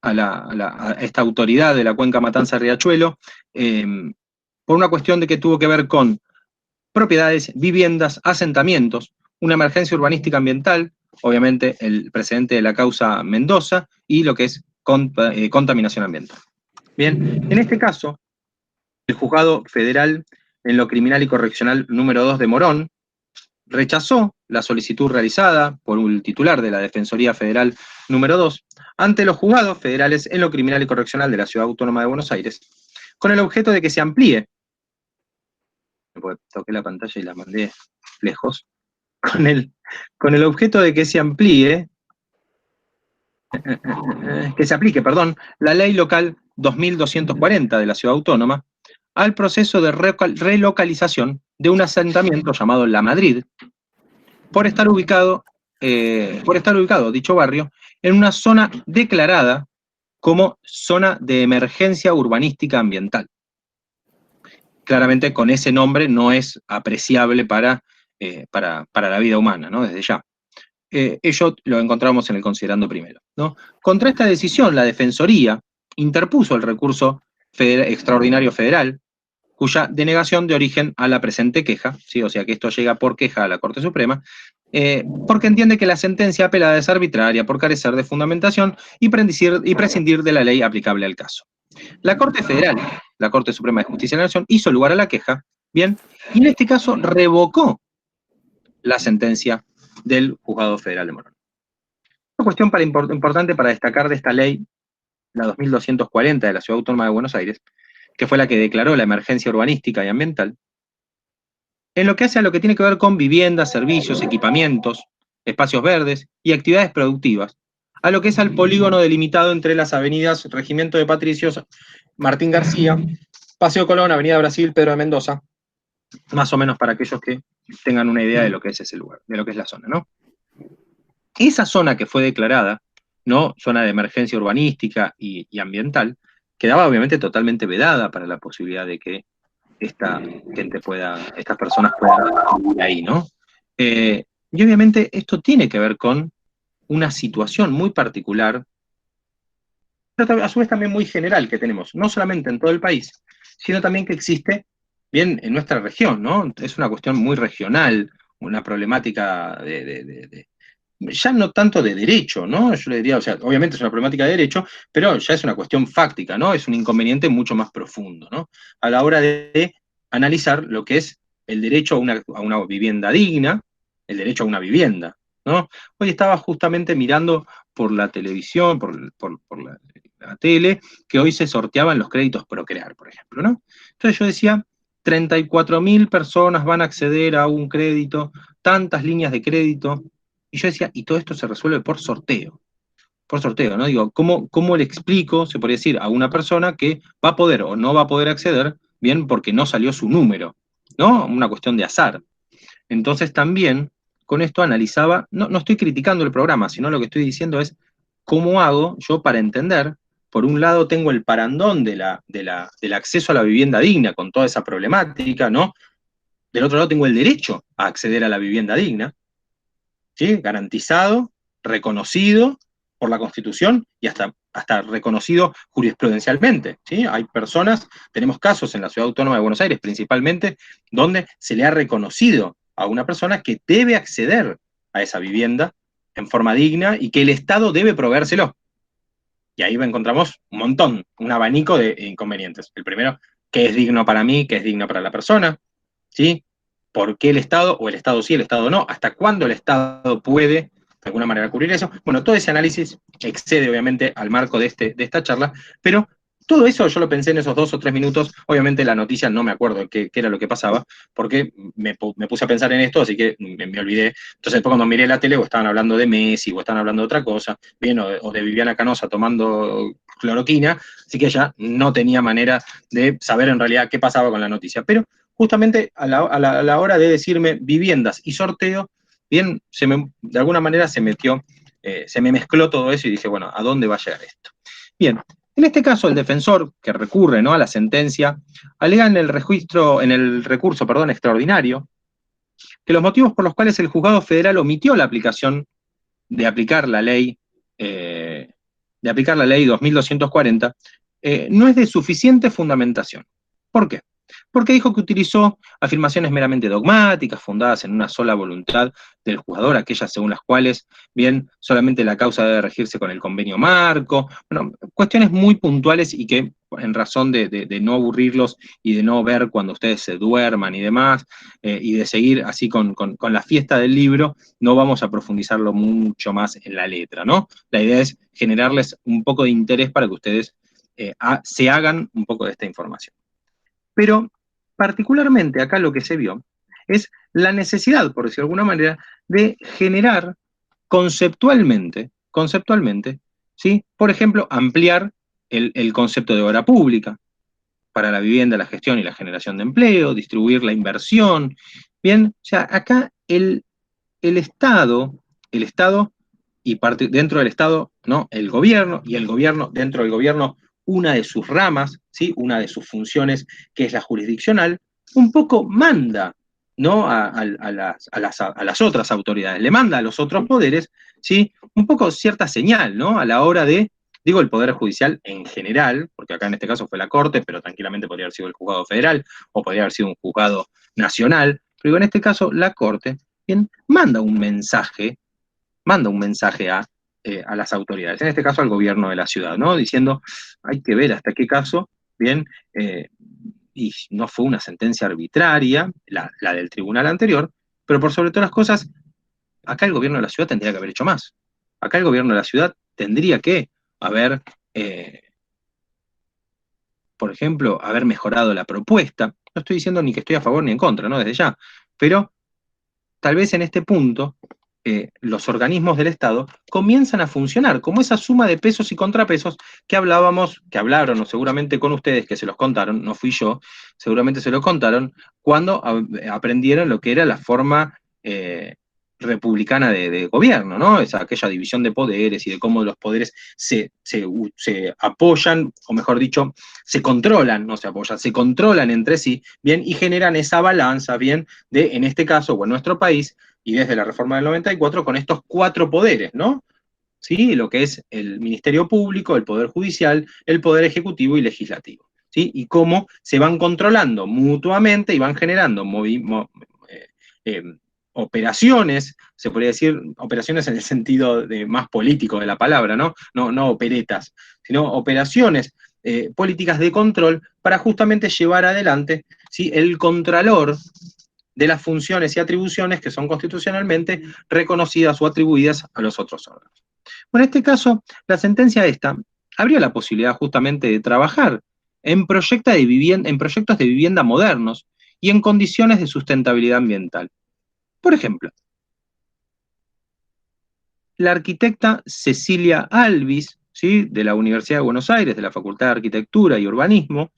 a esta autoridad de la cuenca Matanza-Riachuelo, por una cuestión de que tuvo que ver con propiedades, viviendas, asentamientos, una emergencia urbanística ambiental, obviamente el precedente de la causa Mendoza, y lo que es contaminación ambiental. Bien, en este caso, el Juzgado Federal en lo Criminal y Correccional número 2 de Morón rechazó la solicitud realizada por un titular de la Defensoría Federal número 2 ante los juzgados federales en lo Criminal y Correccional de la Ciudad Autónoma de Buenos Aires, con el objeto de que se amplíe, porque toqué la pantalla y la mandé lejos, con el objeto de que se amplíe, que se aplique, perdón, la ley local 2240 de la Ciudad Autónoma al proceso de relocalización de un asentamiento llamado La Madrid, por estar ubicado dicho barrio en una zona declarada como zona de emergencia urbanística ambiental. Claramente con ese nombre no es apreciable para la vida humana, ¿no? Desde ya. Ello lo encontramos en el considerando primero, ¿no? Contra esta decisión, la Defensoría interpuso el recurso extraordinario federal, cuya denegación de origen a la presente queja, ¿sí? O sea que esto llega por queja a la Corte Suprema, porque entiende que la sentencia apelada es arbitraria por carecer de fundamentación y prescindir de la ley aplicable al caso. La Corte Federal, la Corte Suprema de Justicia de la Nación, hizo lugar a la queja, bien, y en este caso revocó la sentencia del Juzgado Federal de Morón. Una cuestión importante para destacar de esta ley, la 2240 de la Ciudad Autónoma de Buenos Aires, que fue la que declaró la emergencia urbanística y ambiental, en lo que hace a lo que tiene que ver con viviendas, servicios, equipamientos, espacios verdes y actividades productivas, a lo que es al polígono delimitado entre las avenidas Regimiento de Patricios, Martín García, Paseo Colón, Avenida Brasil, Pedro de Mendoza, más o menos para aquellos que tengan una idea de lo que es ese lugar, de lo que es la zona, ¿no? Esa zona que fue declarada, ¿no? Zona de emergencia urbanística y ambiental, quedaba obviamente totalmente vedada para la posibilidad de que estas personas puedan vivir ahí, ¿no? Y obviamente esto tiene que ver con una situación muy particular, pero a su vez también muy general que tenemos, no solamente en todo el país, sino también que existe, bien, en nuestra región, ¿no? Es una cuestión muy regional, una problemática ya no tanto de derecho, ¿no? Yo le diría, o sea, obviamente es una problemática de derecho, pero ya es una cuestión fáctica, ¿no? Es un inconveniente mucho más profundo, ¿no? A la hora de analizar lo que es el derecho a una vivienda digna, el derecho a una vivienda, ¿no? Hoy estaba justamente mirando por la televisión, por la tele, que hoy se sorteaban los créditos Procrear, por ejemplo, ¿no? Entonces yo decía, 34.000 personas van a acceder a un crédito, tantas líneas de crédito, y yo decía, y todo esto se resuelve por sorteo, ¿no? Digo, ¿cómo le explico, se podría decir, a una persona que va a poder o no va a poder acceder, bien, porque no salió su número, ¿no? Una cuestión de azar. Entonces también, con esto analizaba, no estoy criticando el programa, sino lo que estoy diciendo es, ¿cómo hago yo para entender? Por un lado tengo el parandón del acceso a la vivienda digna, con toda esa problemática, ¿no? Del otro lado tengo el derecho a acceder a la vivienda digna, ¿sí? Garantizado, reconocido por la Constitución y hasta reconocido jurisprudencialmente, ¿sí? Hay personas, tenemos casos en la Ciudad Autónoma de Buenos Aires principalmente, donde se le ha reconocido a una persona que debe acceder a esa vivienda en forma digna y que el Estado debe proveérselo. Y ahí encontramos un montón, un abanico de inconvenientes. El primero, ¿qué es digno para mí? ¿Qué es digno para la persona? ¿Sí? ¿Por qué el Estado? O el Estado sí, el Estado no. ¿Hasta cuándo el Estado puede, de alguna manera, cubrir eso? Bueno, todo ese análisis excede, obviamente, al marco de esta charla, pero todo eso yo lo pensé en esos 2 o 3 minutos. Obviamente la noticia no me acuerdo qué era lo que pasaba, porque me puse a pensar en esto, así que me olvidé. Entonces después cuando miré la tele, o estaban hablando de Messi, o estaban hablando de otra cosa, bien, o de Viviana Canosa tomando cloroquina, así que ella no tenía manera de saber en realidad qué pasaba con la noticia. Pero justamente a la hora de decirme viviendas y sorteo, bien, de alguna manera se me mezcló todo eso y dije, bueno, ¿a dónde va a llegar esto? Bien, en este caso el defensor que recurre, ¿no?, a la sentencia, alega en el recurso extraordinario, que los motivos por los cuales el juzgado federal omitió la aplicación de aplicar la ley 2240, no es de suficiente fundamentación. ¿Por qué? Porque dijo que utilizó afirmaciones meramente dogmáticas, fundadas en una sola voluntad del juzgador, aquellas según las cuales, bien, solamente la causa debe regirse con el convenio marco, bueno, cuestiones muy puntuales y que, en razón de no aburrirlos y de no ver cuando ustedes se duerman y demás, y de seguir así con la fiesta del libro, no vamos a profundizarlo mucho más en la letra, ¿no? La idea es generarles un poco de interés para que ustedes se hagan un poco de esta información. Pero particularmente acá lo que se vio es la necesidad, por decirlo de alguna manera, de generar conceptualmente, ¿sí? Por ejemplo, ampliar el concepto de obra pública para la vivienda, la gestión y la generación de empleo, distribuir la inversión, bien, o sea, acá el Estado y dentro del Estado, ¿no? El gobierno, y el gobierno, dentro del gobierno, una de sus ramas, ¿sí? Una de sus funciones, que es la jurisdiccional, un poco manda, ¿no? A las otras autoridades, le manda a los otros poderes, ¿sí? Un poco cierta señal, ¿no? A la hora de, digo, el Poder Judicial en general, porque acá en este caso fue la Corte, pero tranquilamente podría haber sido el Juzgado Federal, o podría haber sido un juzgado nacional, pero en este caso la Corte, bien, manda un mensaje a las autoridades, en este caso al gobierno de la ciudad, ¿no? Diciendo, hay que ver hasta qué caso, bien, y no fue una sentencia arbitraria, la del tribunal anterior, pero por sobre todas las cosas, acá el gobierno de la ciudad tendría que haber hecho más. Acá el gobierno de la ciudad tendría que haber, por ejemplo, haber mejorado la propuesta. No estoy diciendo ni que estoy a favor ni en contra, ¿no? Desde ya, pero tal vez en este punto los organismos del Estado comienzan a funcionar como esa suma de pesos y contrapesos que hablaron seguramente con ustedes, que se los contaron, no fui yo, seguramente se los contaron, cuando aprendieron lo que era la forma republicana de gobierno, ¿no? Aquella división de poderes y de cómo los poderes se apoyan, o mejor dicho, se controlan, no se apoyan, se controlan entre sí, bien, y generan esa balanza, bien, de, en este caso, o en nuestro país, y desde la reforma del 94, con estos 4 poderes, ¿no? ¿Sí? Lo que es el Ministerio Público, el Poder Judicial, el Poder Ejecutivo y Legislativo, ¿sí? Y cómo se van controlando mutuamente y van generando operaciones, se podría decir, operaciones en el sentido más político de la palabra, ¿no? No operetas, sino operaciones políticas de control para justamente llevar adelante, ¿sí? El contralor de las funciones y atribuciones que son constitucionalmente reconocidas o atribuidas a los otros órganos. Bueno, en este caso, la sentencia esta abrió la posibilidad justamente de trabajar en proyectos de vivienda modernos y en condiciones de sustentabilidad ambiental. Por ejemplo, la arquitecta Cecilia Alvis, ¿sí? De la Universidad de Buenos Aires, de la Facultad de Arquitectura y Urbanismo,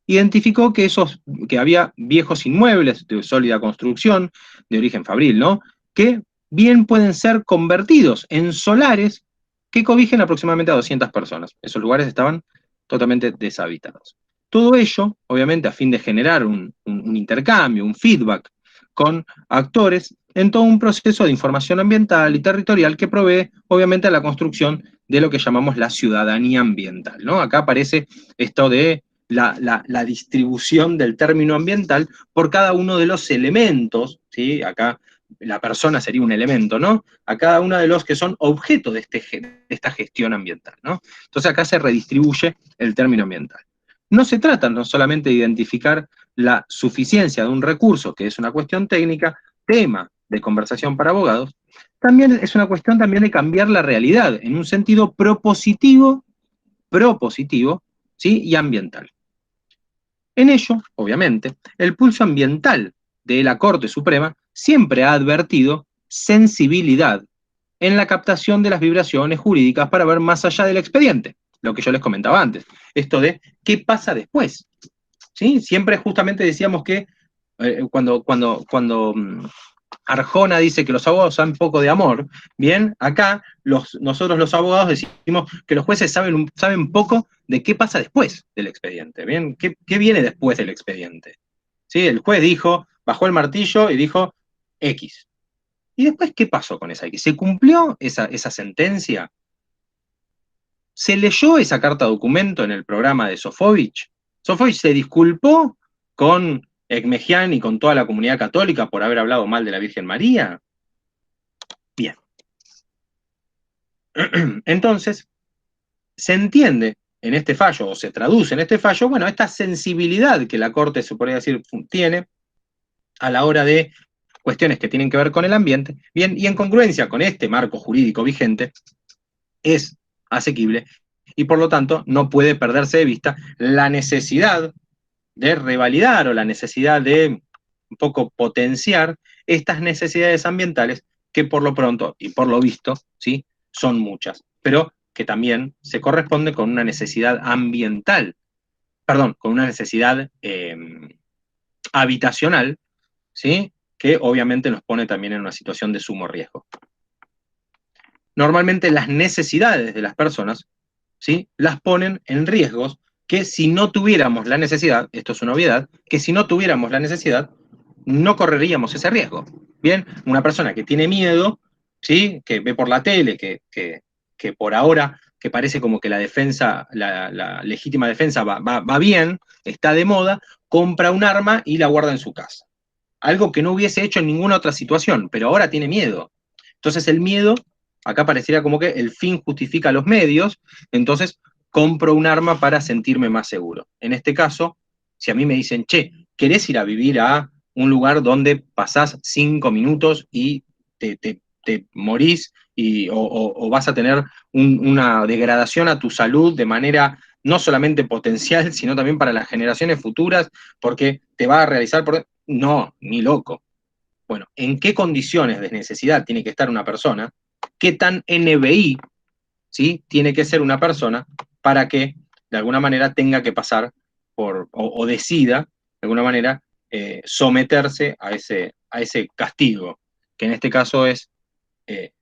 identificó que había viejos inmuebles de sólida construcción, de origen fabril, ¿no? Que bien pueden ser convertidos en solares que cobijen aproximadamente a 200 personas. Esos lugares estaban totalmente deshabitados. Todo ello, obviamente, a fin de generar un intercambio, un feedback con actores en todo un proceso de información ambiental y territorial que provee, obviamente, a la construcción de lo que llamamos la ciudadanía ambiental, ¿no? Acá aparece esto de la distribución del término ambiental por cada uno de los elementos, ¿sí? Acá la persona sería un elemento, ¿no? A cada uno de los que son objeto de esta gestión ambiental, ¿no? Entonces acá se redistribuye el término ambiental. No se trata no solamente de identificar la suficiencia de un recurso, que es una cuestión técnica, tema de conversación para abogados, también es una cuestión también de cambiar la realidad en un sentido propositivo, ¿sí? Y ambiental. En ello, obviamente, el pulso ambiental de la Corte Suprema siempre ha advertido sensibilidad en la captación de las vibraciones jurídicas para ver más allá del expediente, lo que yo les comentaba antes, esto de qué pasa después. ¿Sí? Siempre justamente decíamos que cuando Arjona dice que los abogados saben poco de amor, bien, acá nosotros los abogados decimos que los jueces saben poco de qué pasa después del expediente, bien, qué viene después del expediente. ¿Sí? El juez bajó el martillo y dijo X. ¿Y después qué pasó con esa X? ¿Se cumplió esa sentencia? ¿Se leyó esa carta documento en el programa de Sofovich? ¿Sofovich se disculpó con Ekmejian y con toda la comunidad católica por haber hablado mal de la Virgen María? Bien. Entonces, se entiende en este fallo, o se traduce en este fallo, bueno, esta sensibilidad que la Corte, se podría decir, tiene a la hora de cuestiones que tienen que ver con el ambiente, bien, y en congruencia con este marco jurídico vigente, es asequible, y por lo tanto no puede perderse de vista la necesidad de revalidar o la necesidad de un poco potenciar estas necesidades ambientales que por lo pronto y por lo visto, ¿sí?, son muchas, pero que también se corresponde con una necesidad ambiental, perdón, con una necesidad habitacional, ¿sí?, que obviamente nos pone también en una situación de sumo riesgo. Normalmente las necesidades de las personas, ¿sí?, las ponen en riesgos que si no tuviéramos la necesidad, esto es una obviedad, que si no tuviéramos la necesidad, no correríamos ese riesgo. Bien, una persona que tiene miedo, ¿sí?, que ve por la tele, que por ahora, que parece como que la defensa, la legítima defensa va bien, está de moda, compra un arma y la guarda en su casa. Algo que no hubiese hecho en ninguna otra situación, pero ahora tiene miedo. Entonces el miedo, acá pareciera como que el fin justifica los medios, entonces compro un arma para sentirme más seguro. En este caso, si a mí me dicen, che, ¿querés ir a vivir a un lugar donde pasás 5 minutos y te morís o vas a tener una degradación a tu salud de manera no solamente potencial, sino también para las generaciones futuras, porque te va a realizar... No, ni loco. Bueno, ¿en qué condiciones de necesidad tiene que estar una persona? ¿Qué tan NBI, ¿sí?, tiene que ser una persona para que de alguna manera tenga que pasar por, o decida de alguna manera someterse a ese castigo, que en este caso es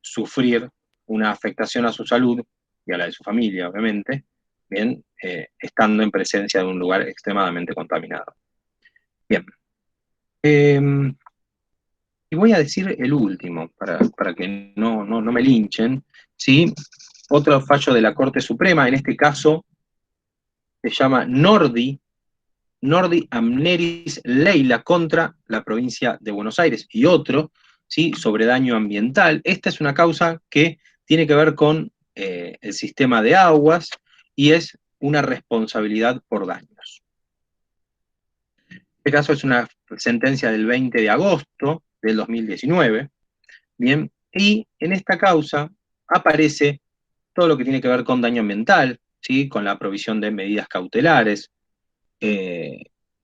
sufrir una afectación a su salud y a la de su familia, obviamente, bien, estando en presencia de un lugar extremadamente contaminado. Bien. Y voy a decir el último, para que no me linchen, ¿sí? Otro fallo de la Corte Suprema, en este caso se llama Nordi Amneris Leila contra la provincia de Buenos Aires, y otro, ¿sí?, sobre daño ambiental. Esta es una causa que tiene que ver con el sistema de aguas y es una responsabilidad por daños. En este caso es una sentencia del 20 de agosto del 2019, bien, y en esta causa aparece todo lo que tiene que ver con daño ambiental, ¿sí?, con la provisión de medidas cautelares,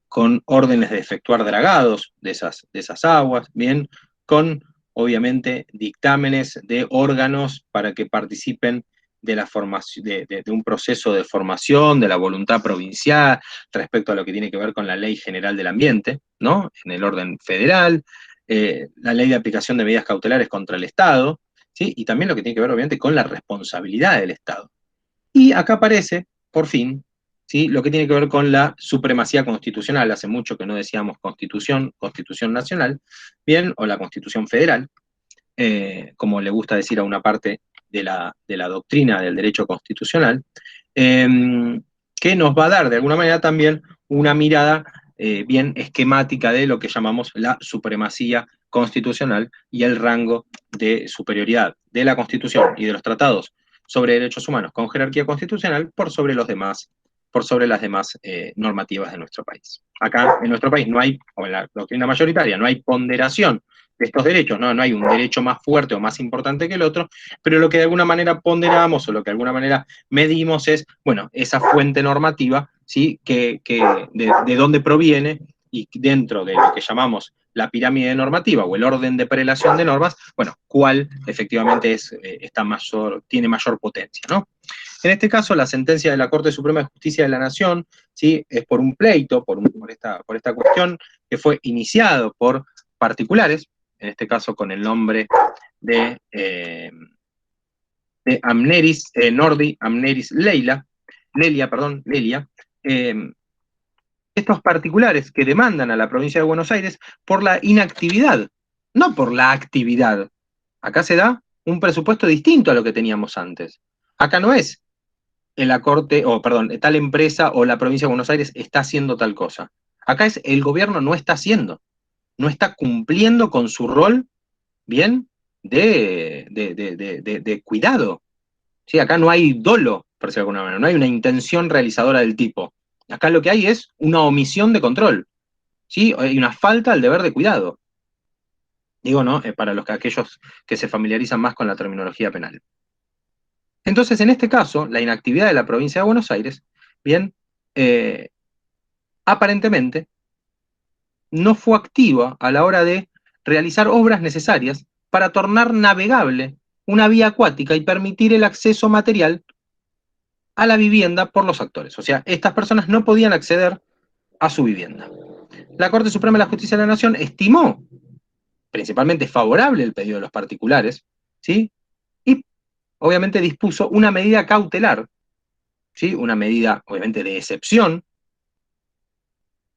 con órdenes de efectuar dragados de esas aguas, bien, con obviamente dictámenes de órganos para que participen de la formación, de un proceso de formación de la voluntad provincial respecto a lo que tiene que ver con la Ley General del Ambiente, ¿no?, en el orden federal, la Ley de Aplicación de Medidas Cautelares contra el Estado, ¿sí?, y también lo que tiene que ver obviamente con la responsabilidad del Estado. Y acá aparece, por fin, ¿sí?, lo que tiene que ver con la supremacía constitucional. Hace mucho que no decíamos Constitución Nacional, bien, o la Constitución Federal, como le gusta decir a una parte de la doctrina del derecho constitucional, que nos va a dar de alguna manera también una mirada bien esquemática de lo que llamamos la supremacía constitucional y el rango de superioridad de la Constitución y de los tratados sobre derechos humanos con jerarquía constitucional por sobre las demás normativas de nuestro país. Acá en nuestro país no hay, o en la doctrina mayoritaria, no hay ponderación de estos derechos, no hay un derecho más fuerte o más importante que el otro, pero lo que de alguna manera ponderamos o lo que de alguna manera medimos es, bueno, esa fuente normativa, ¿sí?, de dónde proviene, y dentro de lo que llamamos la pirámide normativa o el orden de prelación de normas, bueno, cuál efectivamente tiene mayor potencia, ¿no? En este caso, la sentencia de la Corte Suprema de Justicia de la Nación, ¿sí?, es por un pleito, por esta cuestión, que fue iniciado por particulares, en este caso con el nombre de Nordi Amneris Lelia, estos particulares que demandan a la provincia de Buenos Aires por la inactividad, no por la actividad. Acá se da un presupuesto distinto a lo que teníamos antes. Acá no es la Corte, tal empresa o la provincia de Buenos Aires está haciendo tal cosa. Acá es el gobierno no está haciendo, no está cumpliendo con su rol, bien, de cuidado. ¿Sí? Acá no hay dolo, por decirlo de alguna manera, no hay una intención realizadora del tipo. Acá lo que hay es una omisión de control, ¿sí? Hay una falta al deber de cuidado. Digo, ¿no? Para aquellos que se familiarizan más con la terminología penal. Entonces, en este caso, la inactividad de la provincia de Buenos Aires, bien, aparentemente no fue activa a la hora de realizar obras necesarias para tornar navegable una vía acuática y permitir el acceso material a la vivienda por los actores. O sea, estas personas no podían acceder a su vivienda. La Corte Suprema de la Justicia de la Nación estimó principalmente favorable el pedido de los particulares, ¿sí? Y obviamente dispuso una medida cautelar, ¿sí? Una medida obviamente de excepción,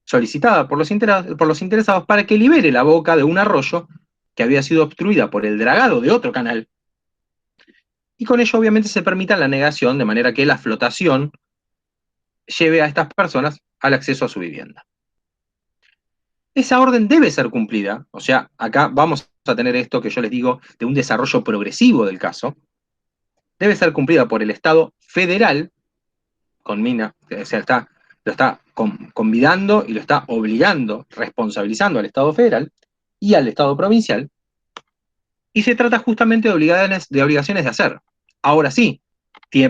solicitada por los interesados para que libere la boca de un arroyo que había sido obstruida por el dragado de otro canal, y con ello obviamente se permita la negación, de manera que la flotación lleve a estas personas al acceso a su vivienda. Esa orden debe ser cumplida, o sea, acá vamos a tener esto que yo les digo de un desarrollo progresivo del caso, debe ser cumplida por el Estado federal, conmina, o sea, lo está convidando y lo está obligando, responsabilizando al Estado federal y al Estado provincial, y se trata justamente de obligaciones de hacer. Ahora sí,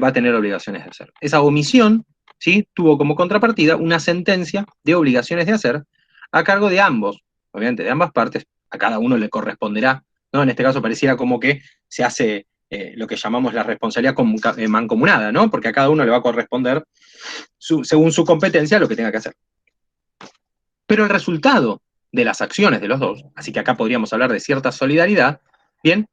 va a tener obligaciones de hacer. Esa omisión, ¿sí?, tuvo como contrapartida una sentencia de obligaciones de hacer a cargo de ambos, obviamente de ambas partes, a cada uno le corresponderá, ¿no? En este caso pareciera como que se hace lo que llamamos la responsabilidad mancomunada, ¿no? Porque a cada uno le va a corresponder, según su competencia, lo que tenga que hacer. Pero el resultado de las acciones de los dos, así que acá podríamos hablar de cierta solidaridad, bien,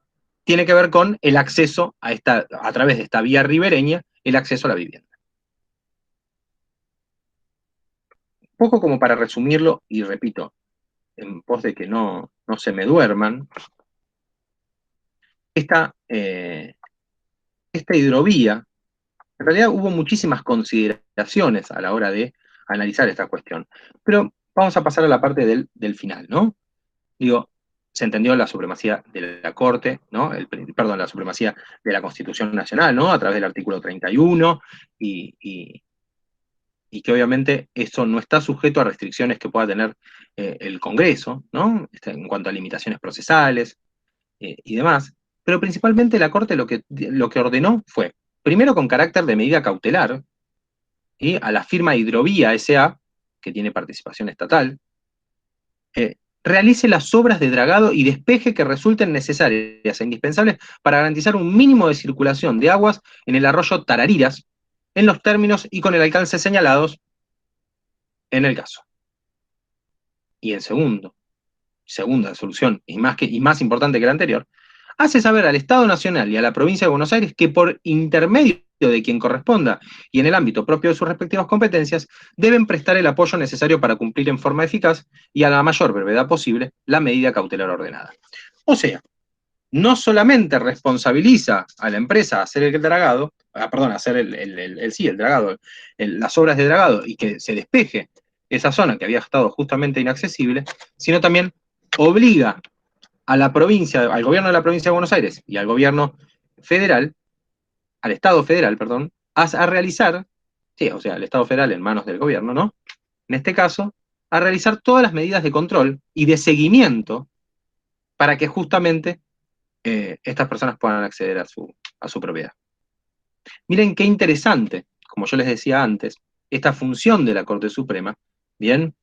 tiene que ver con el acceso a través de esta vía ribereña, el acceso a la vivienda. Un poco como para resumirlo, y repito, en pos de que no se me duerman, esta hidrovía, en realidad hubo muchísimas consideraciones a la hora de analizar esta cuestión, pero vamos a pasar a la parte del final, ¿no? Digo, se entendió la supremacía de la Corte, ¿no? Perdón, la supremacía de la Constitución Nacional, ¿no? A través del artículo 31, y que obviamente eso no está sujeto a restricciones que pueda tener el Congreso, ¿no? En cuanto a limitaciones procesales y demás. Pero principalmente la Corte lo que ordenó fue, primero con carácter de medida cautelar, y a la firma Hidrovía S.A., que tiene participación estatal, realice las obras de dragado y despeje que resulten necesarias e indispensables para garantizar un mínimo de circulación de aguas en el arroyo Tarariras, en los términos y con el alcance señalados en el caso. Y en segunda solución, y más importante que la anterior, hace saber al Estado Nacional y a la Provincia de Buenos Aires que por intermedio de quien corresponda y en el ámbito propio de sus respectivas competencias, deben prestar el apoyo necesario para cumplir en forma eficaz y a la mayor brevedad posible la medida cautelar ordenada. O sea, no solamente responsabiliza a la empresa a hacer el dragado, hacer el dragado, las obras de dragado y que se despeje esa zona que había estado justamente inaccesible, sino también obliga a la provincia, al gobierno de la provincia de Buenos Aires y al gobierno federal, al Estado federal, perdón, a realizar, sí, o sea, el Estado federal en manos del gobierno, ¿no? En este caso, a realizar todas las medidas de control y de seguimiento para que justamente estas personas puedan acceder a su propiedad. Miren qué interesante, como yo les decía antes, esta función de la Corte Suprema, ¿bien?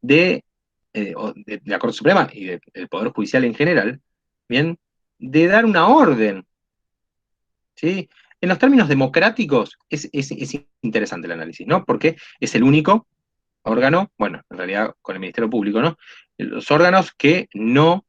De la Corte Suprema y del Poder Judicial en general, ¿bien? De dar una orden, ¿sí? En los términos democráticos es interesante el análisis, ¿no? Porque es el único órgano, bueno, en realidad con el Ministerio Público, ¿no? Los órganos que no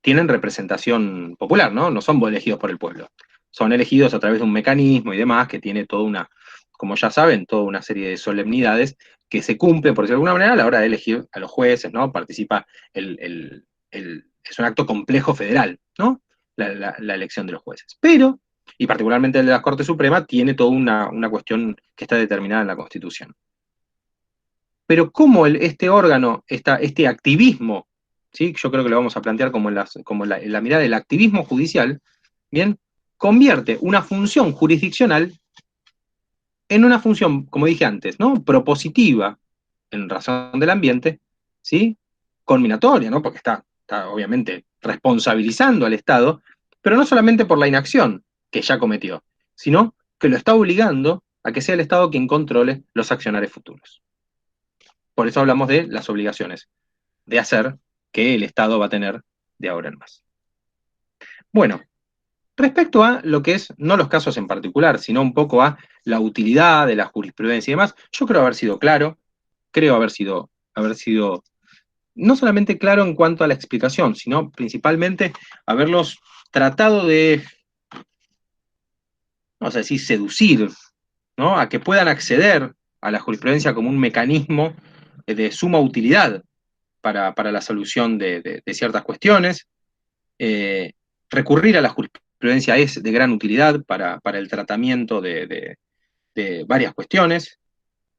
tienen representación popular, ¿no? No son elegidos por el pueblo. Son elegidos a través de un mecanismo y demás que tiene toda una, como ya saben, toda una serie de solemnidades que se cumplen, por decirlo de alguna manera, a la hora de elegir a los jueces, ¿no? Participa es un acto complejo federal, ¿no? La elección de los jueces. Pero, y particularmente el de la Corte Suprema, tiene toda una cuestión que está determinada en la Constitución. pero cómo este órgano, este activismo, ¿sí? Yo creo que lo vamos a plantear como en la mirada del activismo judicial, ¿bien? Convierte una función jurisdiccional en una función, como dije antes, ¿no? Propositiva, en razón del ambiente, ¿sí? Conminatoria, ¿no? Porque está obviamente responsabilizando al Estado, pero no solamente por la inacción que ya cometió, sino que lo está obligando a que sea el Estado quien controle los accionarios futuros. Por eso hablamos de las obligaciones de hacer que el Estado va a tener de ahora en más. Bueno, respecto a lo que es, no los casos en particular, sino un poco a la utilidad de la jurisprudencia y demás, yo creo haber sido claro, creo haber sido no solamente claro en cuanto a la explicación, sino principalmente haberlos tratado de, no sé si seducir, ¿no? A que puedan acceder a la jurisprudencia como un mecanismo de suma utilidad para la solución de ciertas cuestiones. Recurrir a la jurisprudencia es de gran utilidad para el tratamiento de varias cuestiones.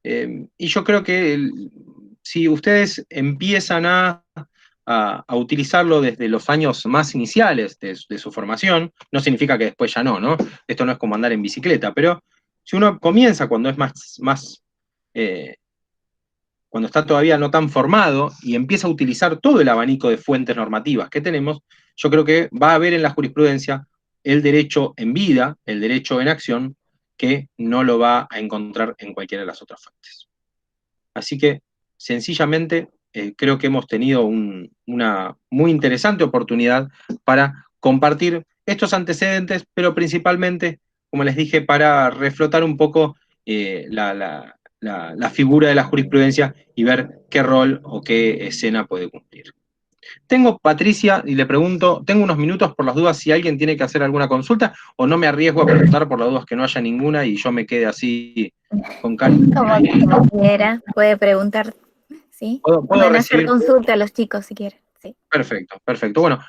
Y yo creo que si ustedes empiezan a utilizarlo desde los años más iniciales de su formación, no significa que después ya no, ¿no? Esto no es como andar en bicicleta, pero si uno comienza cuando es cuando está todavía no tan formado y empieza a utilizar todo el abanico de fuentes normativas que tenemos, yo creo que va a haber en la jurisprudencia el derecho en vida, el derecho en acción, que no lo va a encontrar en cualquiera de las otras fuentes. Así que, sencillamente, creo que hemos tenido una muy interesante oportunidad para compartir estos antecedentes, pero principalmente, como les dije, para reflotar un poco la figura de la jurisprudencia y ver qué rol o qué escena puede cumplir. Tengo, Patricia, y le pregunto, tengo unos minutos por las dudas si alguien tiene que hacer alguna consulta, o no me arriesgo a preguntar por las dudas que no haya ninguna y yo me quede así con calma. Como quiera, puede preguntar, ¿sí? Puedo Pueden hacer recibir. consulta a los chicos si quieren, sí. Perfecto, perfecto. Bueno,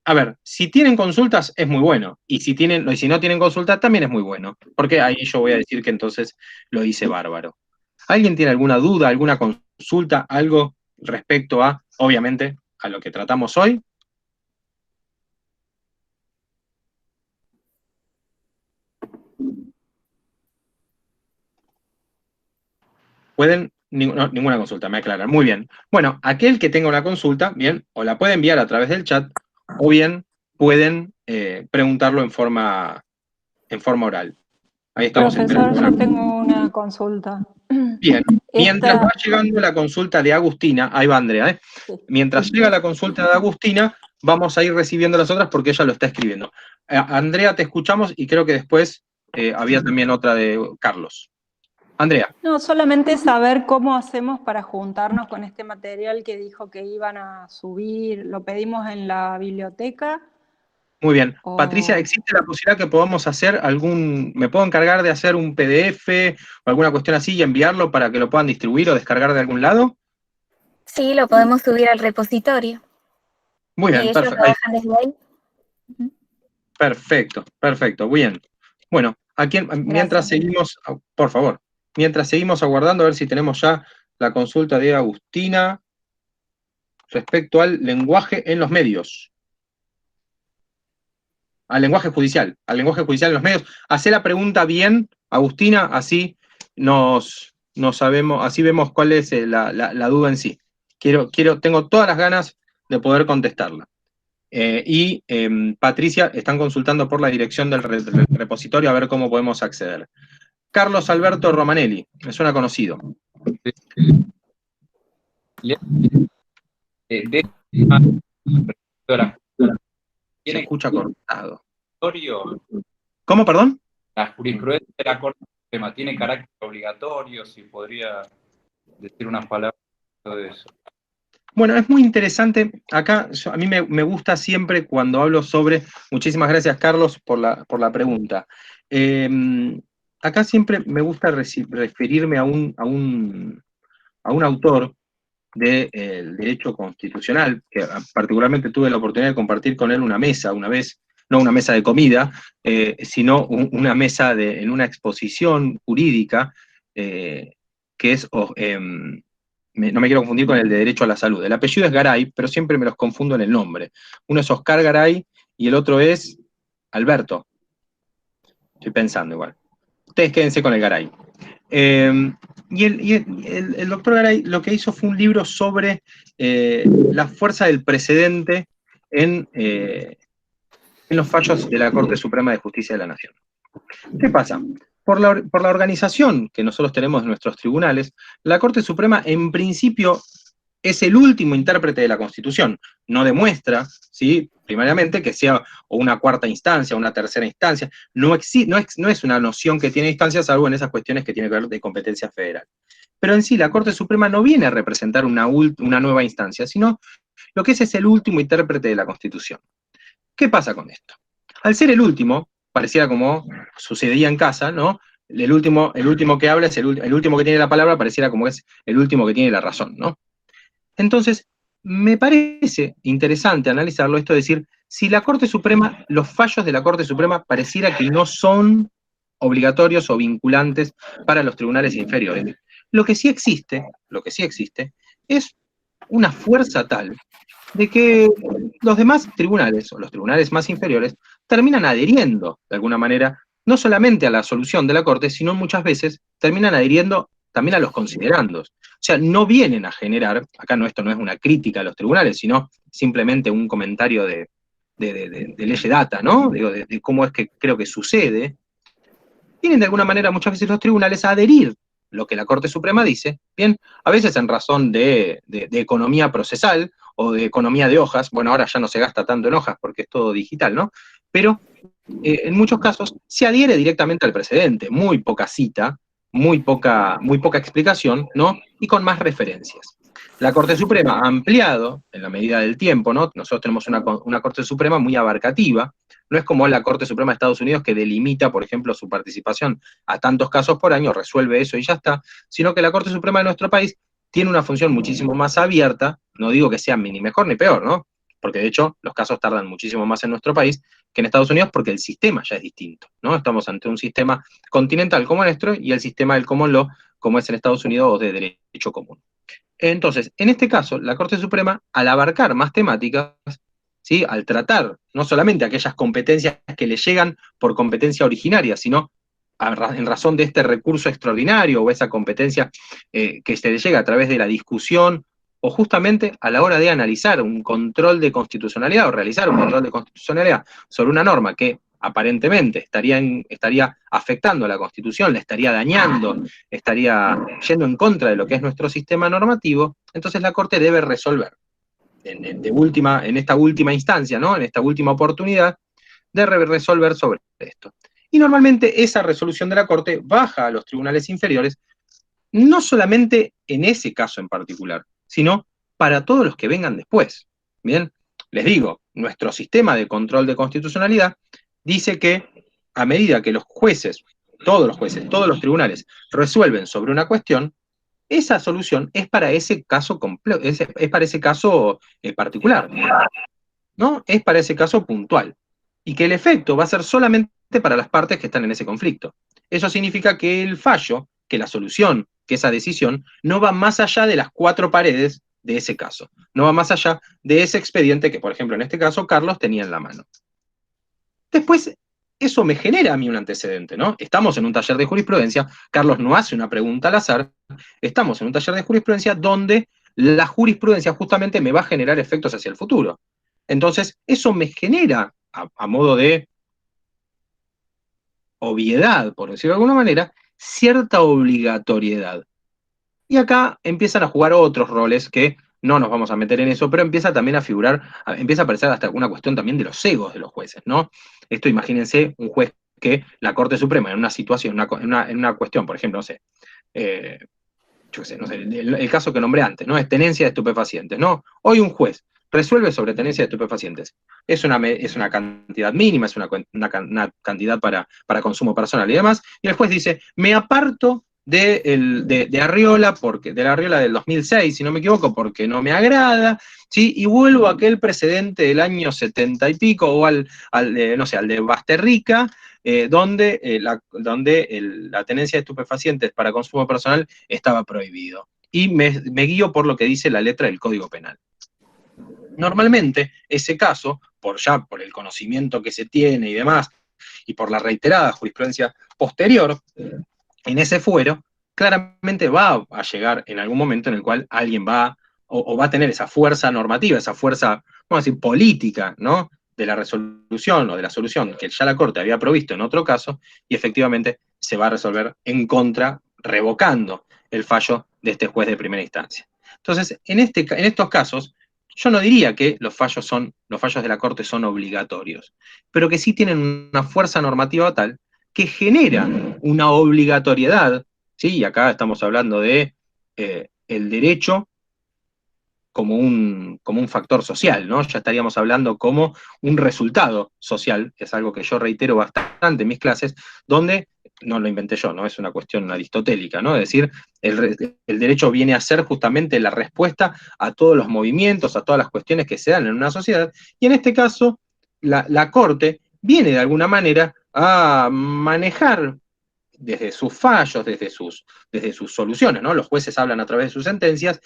a ver, si tienen consultas es muy bueno, y si no tienen consultas también es muy bueno, porque ahí yo voy a decir que entonces lo hice bárbaro. ¿Alguien tiene alguna duda, alguna consulta, algo respecto a, obviamente, a lo que tratamos hoy? Pueden, ninguna consulta, me aclaran. Muy bien. Bueno, aquel que tenga una consulta, bien, o la puede enviar a través del chat, o bien pueden preguntarlo en forma oral. Ahí estamos Profesor, esperando. yo tengo una consulta. Bien, mientras Esta, va llegando la consulta de Agustina, ahí va Andrea, ¿eh? Mientras llega la consulta de Agustina, vamos a ir recibiendo las otras porque ella lo está escribiendo. Andrea, te escuchamos y creo que después había también otra de Carlos. Andrea. no, solamente saber cómo hacemos para juntarnos con este material que dijo que iban a subir, lo pedimos en la biblioteca. Muy bien. Patricia, ¿existe la posibilidad que podamos hacer me puedo encargar de hacer un PDF o alguna cuestión así y enviarlo para que lo puedan distribuir o descargar de algún lado? Sí, lo podemos subir al repositorio. Muy Y bien, ellos perfecto. trabajan desde ahí. Perfecto, perfecto, bien. Bueno, mientras seguimos, por favor, mientras seguimos aguardando a ver si tenemos ya la consulta de Agustina respecto al lenguaje en los medios. Al lenguaje judicial en los medios. Hacé la pregunta bien, Agustina, así sabemos, así vemos cuál es la duda en sí. Tengo todas las ganas de poder contestarla. Patricia, están consultando por la dirección del repositorio a ver cómo podemos acceder. Carlos Alberto Romanelli, me suena conocido. Se escucha cortado. ¿Cómo, perdón? La jurisprudencia de la Corte Suprema tiene carácter obligatorio, si podría decir unas palabras de eso. Bueno, es muy interesante. Acá a mí me gusta siempre cuando hablo sobre. Muchísimas gracias, Carlos, por la pregunta. Acá siempre me gusta referirme a un autor del derecho constitucional, que particularmente tuve la oportunidad de compartir con él una mesa una vez, no una mesa de comida, sino una mesa en una exposición jurídica, que es no me quiero confundir con el de derecho a la salud. El apellido es Garay, pero siempre me los confundo en el nombre. Uno es Oscar Garay y el otro es Alberto. Estoy pensando igual. Ustedes quédense con el Garay. Y el doctor Garay lo que hizo fue un libro sobre la fuerza del precedente en los fallos de la Corte Suprema de Justicia de la Nación. ¿Qué pasa? Por la organización que nosotros tenemos en nuestros tribunales, la Corte Suprema en principio es el último intérprete de la Constitución. No demuestra, ¿sí?, primariamente, que sea o una cuarta instancia o una tercera instancia. No es una noción que tiene instancia, salvo en esas cuestiones que tienen que ver de competencia federal. Pero en sí, la Corte Suprema no viene a representar una nueva instancia, sino lo que es el último intérprete de la Constitución. ¿Qué pasa con esto? Al ser el último, pareciera como sucedía en casa, ¿no? El último que habla es el último que tiene la palabra, pareciera como es el último que tiene la razón, ¿no? Entonces, me parece interesante analizarlo, esto de decir, si la Corte Suprema, los fallos de la Corte Suprema pareciera que no son obligatorios o vinculantes para los tribunales inferiores. Lo que sí existe es una fuerza tal de que los demás tribunales, o los tribunales más inferiores, terminan adhiriendo, de alguna manera, no solamente a la solución de la Corte, sino muchas veces terminan adhiriendo también a los considerandos. O sea, no vienen a generar, acá esto no es una crítica a los tribunales, sino simplemente un comentario de ley data, ¿no? De cómo es que creo que sucede. Vienen de alguna manera muchas veces los tribunales a adherir lo que la Corte Suprema dice, bien, a veces en razón de economía procesal o de economía de hojas, bueno, ahora ya no se gasta tanto en hojas porque es todo digital, ¿no? Pero en muchos casos se adhiere directamente al precedente, muy poca cita, muy poca explicación, ¿no? Y con más referencias. La Corte Suprema ha ampliado en la medida del tiempo, ¿no? Nosotros tenemos una Corte Suprema muy abarcativa, no es como la Corte Suprema de Estados Unidos que delimita, por ejemplo, su participación a tantos casos por año, resuelve eso y ya está, sino que la Corte Suprema de nuestro país tiene una función muchísimo más abierta, no digo que sea ni mejor ni peor, ¿no? Porque de hecho los casos tardan muchísimo más en nuestro país que en Estados Unidos porque el sistema ya es distinto, ¿no? Estamos ante un sistema continental como el nuestro y el sistema del common law como es en Estados Unidos o de derecho común. Entonces, en este caso, la Corte Suprema, al abarcar más temáticas, ¿sí?, al tratar no solamente aquellas competencias que le llegan por competencia originaria, sino en razón de este recurso extraordinario o esa competencia que se le llega a través de la discusión o justamente a la hora de analizar un control de constitucionalidad o realizar un control de constitucionalidad sobre una norma que aparentemente estaría afectando a la Constitución, la estaría dañando, estaría yendo en contra de lo que es nuestro sistema normativo, entonces la Corte debe resolver en esta última instancia, ¿no?, en esta última oportunidad, de resolver sobre esto. Y normalmente esa resolución de la Corte baja a los tribunales inferiores, no solamente en ese caso en particular, sino para todos los que vengan después. Bien, les digo, nuestro sistema de control de constitucionalidad dice que a medida que los jueces, todos los tribunales resuelven sobre una cuestión, esa solución es para ese caso es para ese caso particular, ¿no? Es para ese caso puntual. Y que el efecto va a ser solamente para las partes que están en ese conflicto. Eso significa que el fallo, que la solución, que esa decisión, no va más allá de las 4 paredes de ese caso. No va más allá de ese expediente que, por ejemplo, en este caso, Carlos tenía en la mano. Después, eso me genera a mí un antecedente, ¿no? Estamos en un taller de jurisprudencia, Carlos no hace una pregunta al azar, estamos en un taller de jurisprudencia donde la jurisprudencia justamente me va a generar efectos hacia el futuro. Entonces, eso me genera, a modo de obviedad, por decirlo de alguna manera, cierta obligatoriedad. Y acá empiezan a jugar otros roles que no nos vamos a meter en eso, pero empieza también a figurar, empieza a aparecer hasta una cuestión también de los egos de los jueces, ¿no? Esto, imagínense un juez que la Corte Suprema en una situación, en una cuestión, por ejemplo, no sé, yo qué sé, no sé, el caso que nombré antes, ¿no? Es tenencia de estupefacientes, ¿no? Hoy un juez resuelve sobre tenencia de estupefacientes. Es una cantidad mínima, es una cantidad para consumo personal y demás, y el juez dice, me aparto de Arriola, de la Arriola del 2006, si no me equivoco, porque no me agrada, ¿sí? Y vuelvo a aquel precedente del año 70 y pico, o al de Basterrica, donde la tenencia de estupefacientes para consumo personal estaba prohibido. y me guío por lo que dice la letra del Código Penal. Normalmente, ese caso, por el conocimiento que se tiene y demás, y por la reiterada jurisprudencia posterior, en ese fuero, claramente va a llegar en algún momento en el cual alguien va o va a tener esa fuerza normativa, esa fuerza, vamos a decir, política, ¿no?, de la resolución o de la solución que ya la Corte había provisto en otro caso, y efectivamente se va a resolver en contra, revocando el fallo de este juez de primera instancia. Entonces, en estos casos, yo no diría que los fallos de la Corte son obligatorios, pero que sí tienen una fuerza normativa tal que genera una obligatoriedad, ¿sí? Y acá estamos hablando de el derecho como un factor social, ¿no? Ya estaríamos hablando como un resultado social, que es algo que yo reitero bastante en mis clases, donde, no lo inventé yo, ¿no? Es una cuestión aristotélica, ¿no? Es decir, el derecho viene a ser justamente la respuesta a todos los movimientos, a todas las cuestiones que se dan en una sociedad, y en este caso, la Corte viene de alguna manera a manejar desde sus fallos, desde sus soluciones, ¿no? Los jueces hablan a través de sus sentencias,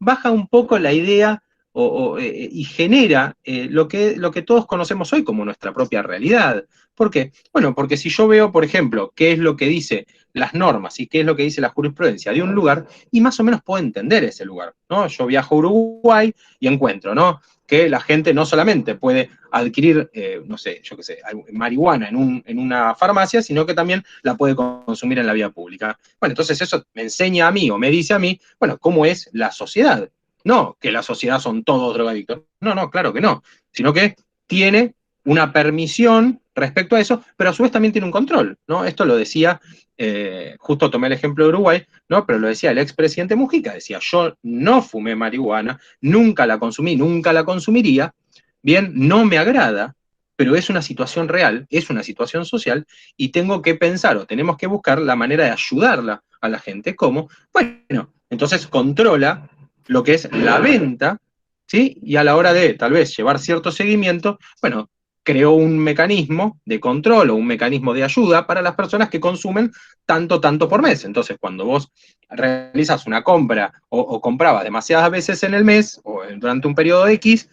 baja un poco la idea y genera lo que todos conocemos hoy como nuestra propia realidad. ¿Por qué? Bueno, porque si yo veo, por ejemplo, qué es lo que dice las normas y qué es lo que dice la jurisprudencia de un lugar, y más o menos puedo entender ese lugar, ¿no? Yo viajo a Uruguay y encuentro, ¿no?, que la gente no solamente puede adquirir, no sé, yo qué sé, marihuana en una farmacia, sino que también la puede consumir en la vía pública. Bueno, entonces eso me enseña a mí, o me dice a mí, bueno, cómo es la sociedad. No que la sociedad son todos drogadictos. No, claro que no. Sino que tiene una permisión respecto a eso, pero a su vez también tiene un control, ¿no? Esto lo decía, justo tomé el ejemplo de Uruguay, ¿no?, pero lo decía el expresidente Mujica, decía, yo no fumé marihuana, nunca la consumí, nunca la consumiría, bien, no me agrada, pero es una situación real, es una situación social, y tengo que pensar, o tenemos que buscar la manera de ayudarla a la gente. ¿Cómo? Bueno, entonces controla lo que es la venta, ¿sí? Y a la hora de, tal vez, llevar cierto seguimiento, bueno, creó un mecanismo de control o un mecanismo de ayuda para las personas que consumen tanto por mes. Entonces, cuando vos realizas una compra o comprabas demasiadas veces en el mes o durante un periodo X,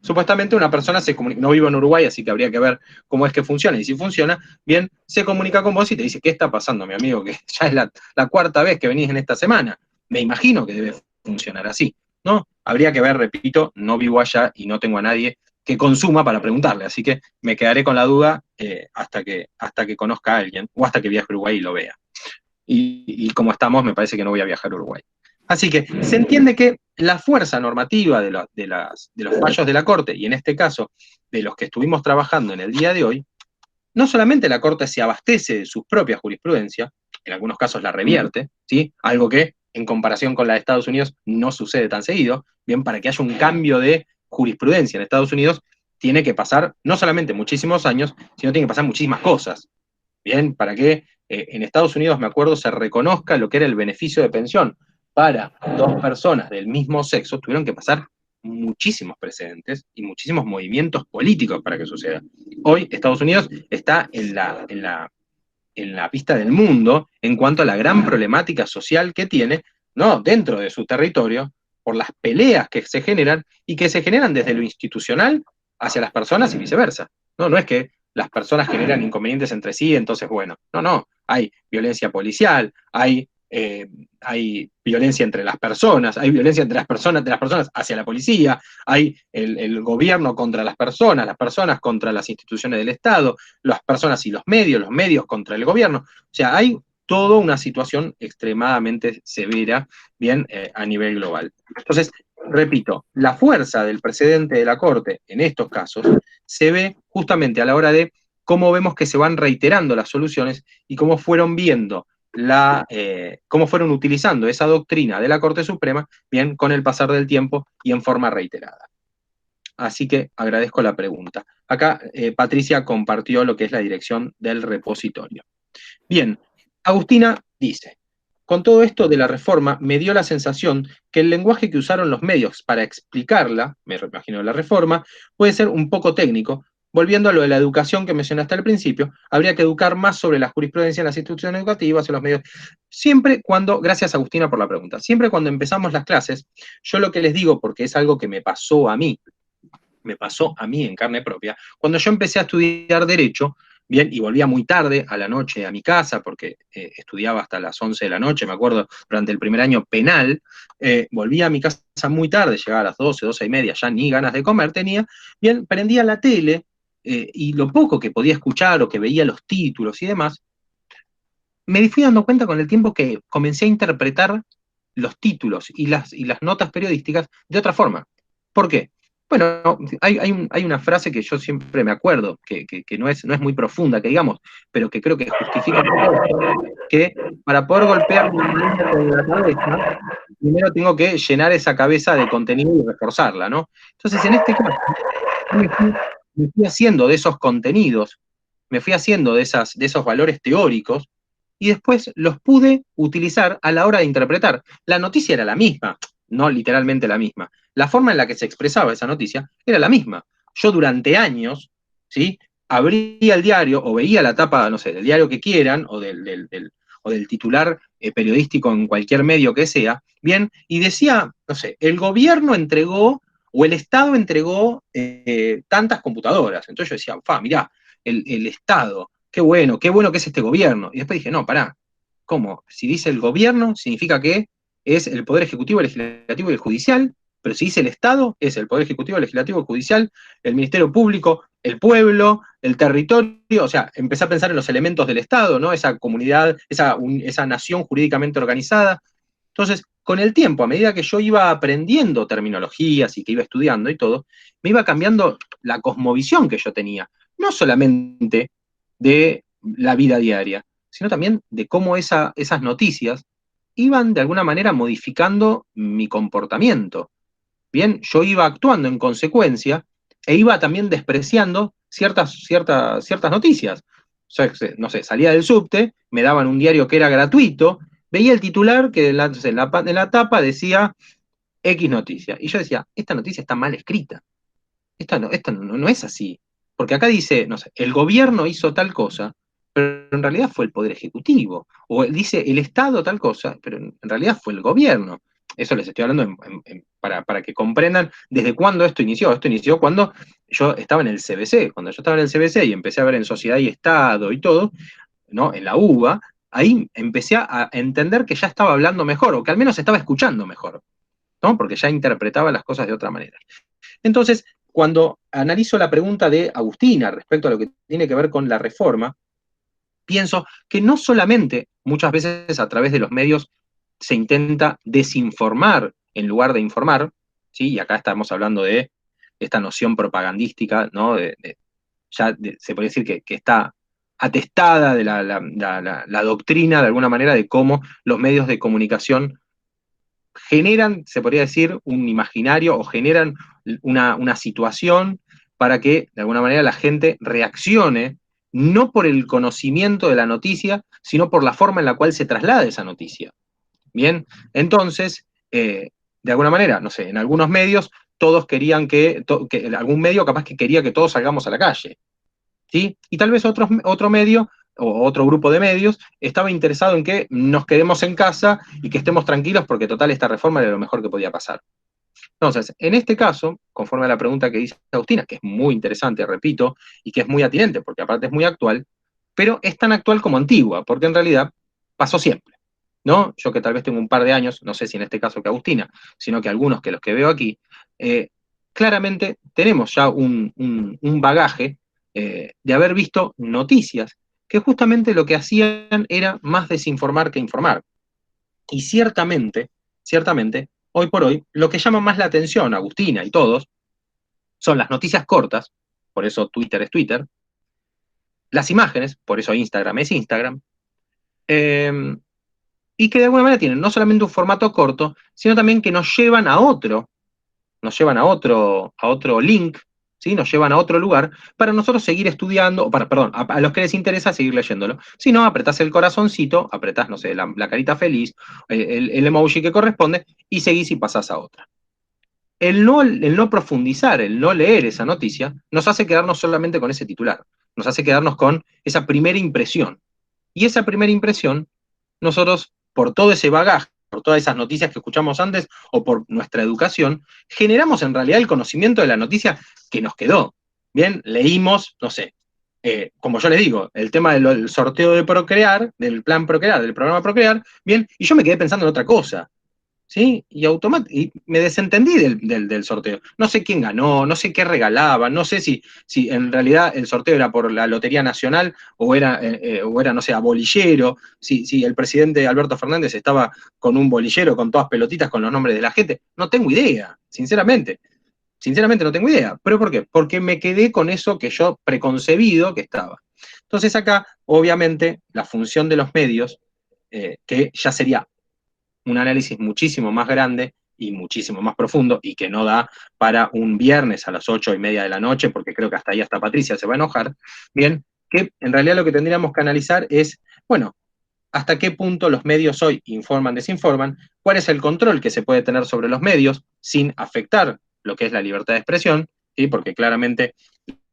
supuestamente una persona se comunica, no vivo en Uruguay, así que habría que ver cómo es que funciona, y si funciona, bien, se comunica con vos y te dice, ¿qué está pasando, mi amigo? Que ya es la cuarta vez que venís en esta semana. Me imagino que debe funcionar así, ¿no? Habría que ver, repito, no vivo allá y no tengo a nadie que consuma para preguntarle, así que me quedaré con la duda hasta que conozca a alguien, o hasta que viaje a Uruguay y lo vea. Y como estamos, me parece que no voy a viajar a Uruguay. Así que se entiende que la fuerza normativa de los fallos de la Corte, y en este caso de los que estuvimos trabajando en el día de hoy, no solamente la Corte se abastece de su propia jurisprudencia, en algunos casos la revierte, ¿sí? Algo que en comparación con la de Estados Unidos no sucede tan seguido. Bien, para que haya un cambio de jurisprudencia en Estados Unidos, tiene que pasar no solamente muchísimos años, sino tiene que pasar muchísimas cosas. Bien, para que en Estados Unidos, me acuerdo, se reconozca lo que era el beneficio de pensión para dos personas del mismo sexo, tuvieron que pasar muchísimos precedentes y muchísimos movimientos políticos para que suceda. Hoy Estados Unidos está en la vista del mundo en cuanto a la gran problemática social que tiene, ¿no?, dentro de su territorio, por las peleas que se generan y que se generan desde lo institucional hacia las personas y viceversa. No es que las personas generan inconvenientes entre sí, entonces, bueno, no, hay violencia policial, hay violencia entre las personas, hay violencia entre las personas hacia la policía, hay el gobierno contra las personas contra las instituciones del Estado, las personas y los medios contra el gobierno. O sea, hay toda una situación extremadamente severa, bien, a nivel global. Entonces, repito, la fuerza del precedente de la Corte en estos casos se ve justamente a la hora de cómo vemos que se van reiterando las soluciones y cómo fueron viendo cómo fueron utilizando esa doctrina de la Corte Suprema, bien, con el pasar del tiempo y en forma reiterada. Así que agradezco la pregunta. Acá Patricia compartió lo que es la dirección del repositorio. Bien, Agustina dice, con todo esto de la reforma me dio la sensación que el lenguaje que usaron los medios para explicarla, me imagino la reforma, puede ser un poco técnico, volviendo a lo de la educación que mencionaste al principio, habría que educar más sobre la jurisprudencia en las instituciones educativas, en los medios. Siempre cuando, gracias Agustina por la pregunta, siempre cuando empezamos las clases, yo lo que les digo, porque es algo que me pasó a mí en carne propia, cuando yo empecé a estudiar Derecho, bien, y volvía muy tarde a la noche a mi casa, porque estudiaba hasta las 11 de la noche, me acuerdo, durante el primer año penal, volvía a mi casa muy tarde, llegaba a las 12, 12 y media, ya ni ganas de comer tenía, bien, prendía la tele, y lo poco que podía escuchar o que veía los títulos y demás, me fui dando cuenta con el tiempo que comencé a interpretar los títulos y las notas periodísticas de otra forma. ¿Por qué? Bueno, hay una frase que yo siempre me acuerdo, que no es muy profunda, que digamos, pero que creo que justifica un poco que para poder golpear con la cabeza, primero tengo que llenar esa cabeza de contenido y reforzarla, ¿no? Entonces, en este caso, me fui haciendo de esos contenidos, me fui haciendo de esos valores teóricos, y después los pude utilizar a la hora de interpretar. La noticia era la misma, no literalmente la misma. La forma en la que se expresaba esa noticia era la misma. Yo durante años, ¿sí?, abría el diario o veía la tapa, no sé, del diario que quieran o del titular periodístico en cualquier medio que sea, bien, y decía, no sé, el gobierno entregó o el Estado entregó tantas computadoras. Entonces yo decía, mirá, el Estado, qué bueno que es este gobierno. Y después dije, no, pará, ¿cómo? Si dice el gobierno, significa que es el Poder Ejecutivo, el Legislativo y el Judicial, pero si dice el Estado, es el Poder Ejecutivo, el Legislativo, el Judicial, el Ministerio Público, el pueblo, el territorio, o sea, empecé a pensar en los elementos del Estado, ¿no? Esa comunidad, esa nación jurídicamente organizada. Entonces, con el tiempo, a medida que yo iba aprendiendo terminologías y que iba estudiando y todo, me iba cambiando la cosmovisión que yo tenía, no solamente de la vida diaria, sino también de cómo esas noticias iban de alguna manera modificando mi comportamiento. Bien, yo iba actuando en consecuencia e iba también despreciando ciertas noticias. O sea, no sé, salía del subte, me daban un diario que era gratuito, veía el titular que en la tapa decía X noticia. Y yo decía, esta noticia está mal escrita. Esta no es así. Porque acá dice, no sé, el gobierno hizo tal cosa, pero en realidad fue el Poder Ejecutivo. O dice el Estado tal cosa, pero en realidad fue el gobierno. Eso les estoy hablando para que comprendan desde cuándo esto inició. Esto inició cuando yo estaba en el CBC. Cuando yo estaba en el CBC y empecé a ver en Sociedad y Estado y todo, ¿no?, en la UBA, ahí empecé a entender que ya estaba hablando mejor, o que al menos estaba escuchando mejor, ¿no? Porque ya interpretaba las cosas de otra manera. Entonces, cuando analizo la pregunta de Agustina respecto a lo que tiene que ver con la reforma, pienso que no solamente muchas veces a través de los medios se intenta desinformar en lugar de informar, ¿sí? Y acá estamos hablando de esta noción propagandística, ¿no? Se puede decir que está atestada de la doctrina, de alguna manera, de cómo los medios de comunicación generan, se podría decir, un imaginario o generan una situación para que, de alguna manera, la gente reaccione, no por el conocimiento de la noticia, sino por la forma en la cual se traslada esa noticia. Bien, entonces, de alguna manera, no sé, en algunos medios todos querían algún medio capaz que quería que todos salgamos a la calle, ¿sí? Y tal vez otro medio o otro grupo de medios estaba interesado en que nos quedemos en casa y que estemos tranquilos porque total esta reforma era lo mejor que podía pasar. Entonces, en este caso, conforme a la pregunta que dice Agustina, que es muy interesante, repito, y que es muy atinente porque aparte es muy actual, pero es tan actual como antigua, porque en realidad pasó siempre, ¿no? Yo que tal vez tengo un par de años, no sé si en este caso que Agustina, sino que algunos que los que veo aquí, claramente tenemos ya un bagaje de haber visto noticias que justamente lo que hacían era más desinformar que informar. Y ciertamente, hoy por hoy, lo que llama más la atención, Agustina y todos, son las noticias cortas, por eso Twitter es Twitter, las imágenes, por eso Instagram es Instagram, y que de alguna manera tienen no solamente un formato corto, sino también que nos llevan a otro link, ¿sí? Nos llevan a otro lugar para nosotros seguir estudiando, a los que les interesa seguir leyéndolo. Si no, apretás el corazoncito, apretás, no sé, la carita feliz, el emoji que corresponde, y seguís y pasás a otra. el no profundizar, el no leer esa noticia, nos hace quedarnos solamente con ese titular, nos hace quedarnos con esa primera impresión. Y esa primera impresión, nosotros, por todo ese bagaje, por todas esas noticias que escuchamos antes, o por nuestra educación, generamos en realidad el conocimiento de la noticia que nos quedó. Bien, leímos, no sé, como yo les digo, el tema del sorteo de Procrear, del plan Procrear, del programa Procrear, bien, y yo me quedé pensando en otra cosa. ¿Sí? Y me desentendí del sorteo. No sé quién ganó, no sé qué regalaban, no sé si en realidad el sorteo era por la Lotería Nacional o era no sé, a bolillero, si el presidente Alberto Fernández estaba con un bolillero, con todas pelotitas con los nombres de la gente. No tengo idea, sinceramente. Sinceramente no tengo idea. ¿Pero por qué? Porque me quedé con eso que yo preconcebido que estaba. Entonces acá, obviamente, la función de los medios, que ya sería un análisis muchísimo más grande y muchísimo más profundo y que no da para un viernes a las 8:30 de la noche, porque creo que hasta ahí hasta Patricia se va a enojar, bien, que en realidad lo que tendríamos que analizar es, bueno, hasta qué punto los medios hoy informan, desinforman, cuál es el control que se puede tener sobre los medios sin afectar lo que es la libertad de expresión, ¿sí? Porque claramente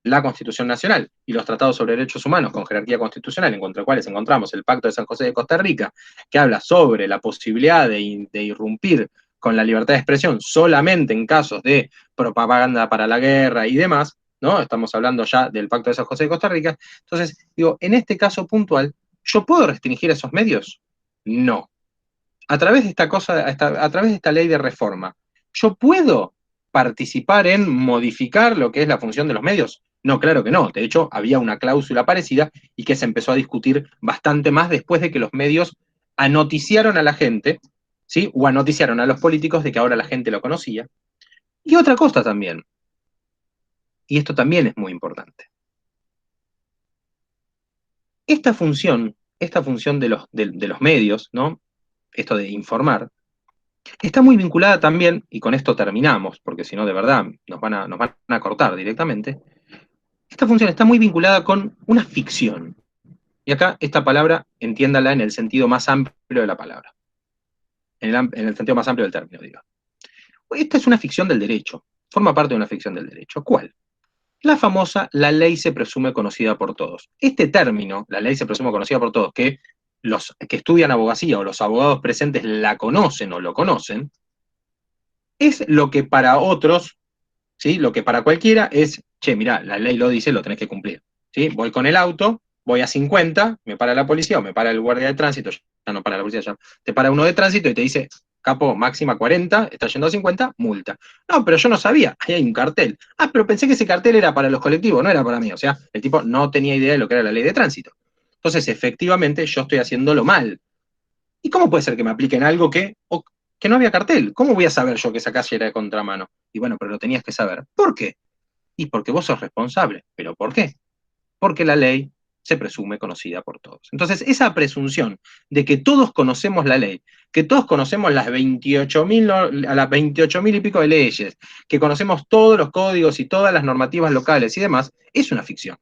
la Constitución Nacional y los tratados sobre derechos humanos con jerarquía constitucional, en contra los cuales encontramos el Pacto de San José de Costa Rica, que habla sobre la posibilidad de irrumpir con la libertad de expresión solamente en casos de propaganda para la guerra y demás, ¿no? Estamos hablando ya del Pacto de San José de Costa Rica. Entonces, digo, en este caso puntual, ¿yo puedo restringir esos medios? No. A través de a través de esta ley de reforma, ¿yo puedo participar en modificar lo que es la función de los medios? No, claro que no. De hecho, había una cláusula parecida y que se empezó a discutir bastante más después de que los medios anoticiaron a la gente, ¿sí? O anoticiaron a los políticos de que ahora la gente lo conocía. Y otra cosa también, y esto también es muy importante. Esta función de los medios, ¿no? Esto de informar, está muy vinculada también, y con esto terminamos, porque si no, de verdad, nos van a cortar directamente. Esta función está muy vinculada con una ficción. Y acá esta palabra, entiéndala en el sentido más amplio de la palabra. En el sentido más amplio del término, digo. Esta es una ficción del derecho. Forma parte de una ficción del derecho. ¿Cuál? La famosa, la ley se presume conocida por todos. Este término, la ley se presume conocida por todos, que los que estudian abogacía o los abogados presentes la conocen o lo conocen, es lo que para otros, ¿sí? Lo que para cualquiera es, che, mirá, la ley lo dice, lo tenés que cumplir. ¿Sí? Voy con el auto, voy a 50, me para la policía o me para el guardia de tránsito, ya no para la policía, ya te para uno de tránsito y te dice, capo, máxima 40, está yendo a 50, multa. No, pero yo no sabía, ahí hay un cartel. Ah, pero pensé que ese cartel era para los colectivos, no era para mí. O sea, el tipo no tenía idea de lo que era la ley de tránsito. Entonces, efectivamente, yo estoy haciéndolo mal. ¿Y cómo puede ser que me apliquen algo que no había cartel? ¿Cómo voy a saber yo que esa calle era de contramano? Y bueno, pero lo tenías que saber. ¿Por qué? Y porque vos sos responsable. ¿Pero por qué? Porque la ley se presume conocida por todos. Entonces, esa presunción de que todos conocemos la ley, que todos conocemos las 28.000 y pico de leyes, que conocemos todos los códigos y todas las normativas locales y demás, es una ficción.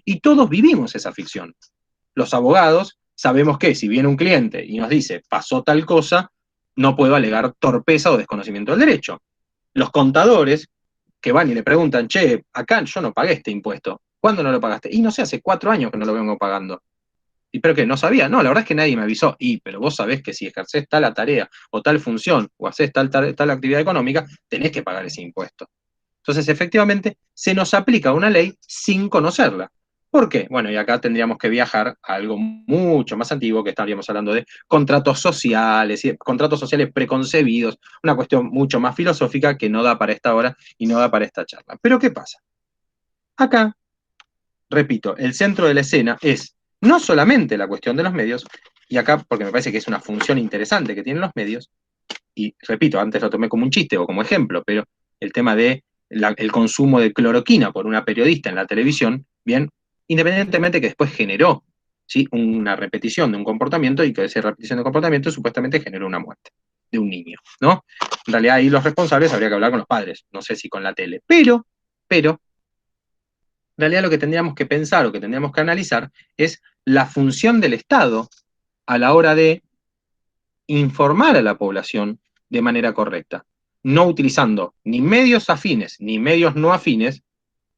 Y todos vivimos esa ficción. Los abogados sabemos que si viene un cliente y nos dice, pasó tal cosa, no puedo alegar torpeza o desconocimiento del derecho. Los contadores que van y le preguntan, che, acá yo no pagué este impuesto. ¿Cuándo no lo pagaste? Y no sé, hace 4 años que no lo vengo pagando. ¿Y pero qué? ¿No sabía? No, la verdad es que nadie me avisó. Pero vos sabés que si ejercés tal tarea o tal función o haces tal actividad económica, tenés que pagar ese impuesto. Entonces, efectivamente, se nos aplica una ley sin conocerla. ¿Por qué? Bueno, y acá tendríamos que viajar a algo mucho más antiguo, que estaríamos hablando de contratos sociales preconcebidos, una cuestión mucho más filosófica que no da para esta hora y no da para esta charla. Pero ¿qué pasa? Acá, repito, el centro de la escena es no solamente la cuestión de los medios, y acá porque me parece que es una función interesante que tienen los medios, y repito, antes lo tomé como un chiste o como ejemplo, pero el tema de el consumo de cloroquina por una periodista en la televisión, bien, independientemente que después generó, ¿sí? Una repetición de un comportamiento y que esa repetición de comportamiento supuestamente generó una muerte de un niño, ¿no? En realidad ahí los responsables habría que hablar con los padres, no sé si con la tele, pero, en realidad lo que tendríamos que pensar o que tendríamos que analizar es la función del Estado a la hora de informar a la población de manera correcta. no utilizando ni medios afines ni medios no afines,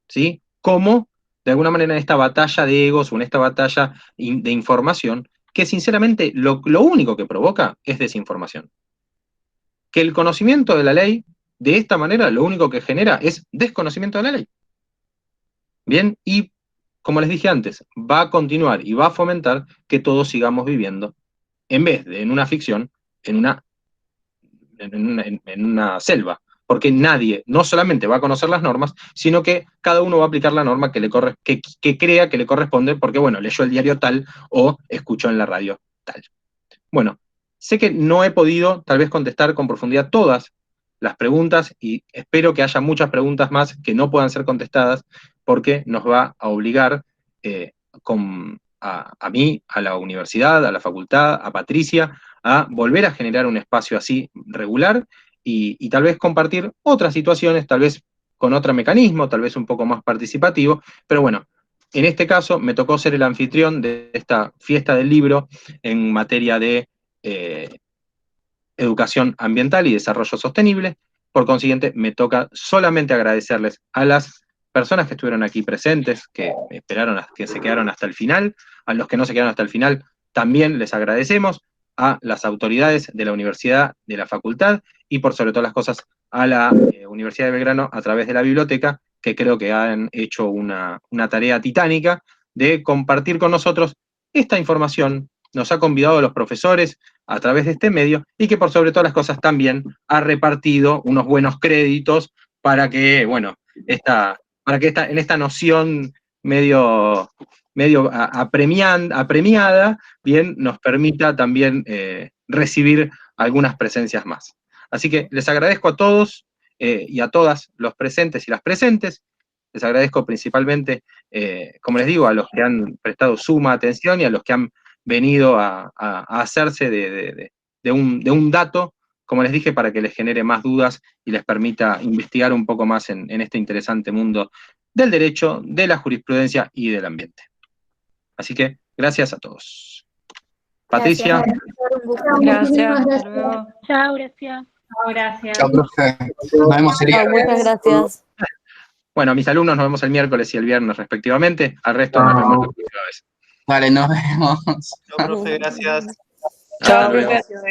¿sí? Como, de alguna manera, en esta batalla de egos o en esta batalla de información, que sinceramente lo único que provoca es desinformación. Que el conocimiento de la ley, de esta manera, lo único que genera es desconocimiento de la ley. Bien, y como les dije antes, va a continuar y va a fomentar que todos sigamos viviendo, en vez de en una ficción, en una selva. Porque nadie no solamente va a conocer las normas, sino que cada uno va a aplicar la norma que crea que le corresponde, porque, bueno, leyó el diario tal o escuchó en la radio tal. Bueno, sé que no he podido tal vez contestar con profundidad todas las preguntas y espero que haya muchas preguntas más que no puedan ser contestadas porque nos va a obligar a mí, a la universidad, a la facultad, a Patricia, a volver a generar un espacio así regular y tal vez compartir otras situaciones, tal vez con otro mecanismo, tal vez un poco más participativo, pero bueno, en este caso me tocó ser el anfitrión de esta fiesta del libro en materia de educación ambiental y desarrollo sostenible. Por consiguiente, me toca solamente agradecerles a las personas que estuvieron aquí presentes, que que se quedaron hasta el final, a los que no se quedaron hasta el final, también les agradecemos, a las autoridades de la universidad, de la facultad, y por sobre todas las cosas, a la Universidad de Belgrano a través de la biblioteca, que creo que han hecho una tarea titánica de compartir con nosotros esta información. Nos ha convidado a los profesores a través de este medio y que por sobre todas las cosas también ha repartido unos buenos créditos para que, bueno, en esta noción medio apremiada, bien, nos permita también recibir algunas presencias más. Así que les agradezco a todos y a todas los presentes y las presentes. Les agradezco principalmente, como les digo, a los que han prestado suma atención y a los que han venido a hacerse de un dato, como les dije, para que les genere más dudas y les permita investigar un poco más en este interesante mundo del derecho, de la jurisprudencia y del ambiente. Así que, gracias a todos. Patricia. Gracias. Hasta luego. Chao, gracias. Chao, gracias. Chao, profe. Nos vemos el día. Muchas gracias. Bueno, a mis alumnos nos vemos el miércoles y el viernes respectivamente. Al resto nos vemos la próxima vez. Vale, nos vemos. Chao, profe, gracias. Hasta Chao, luego. gracias.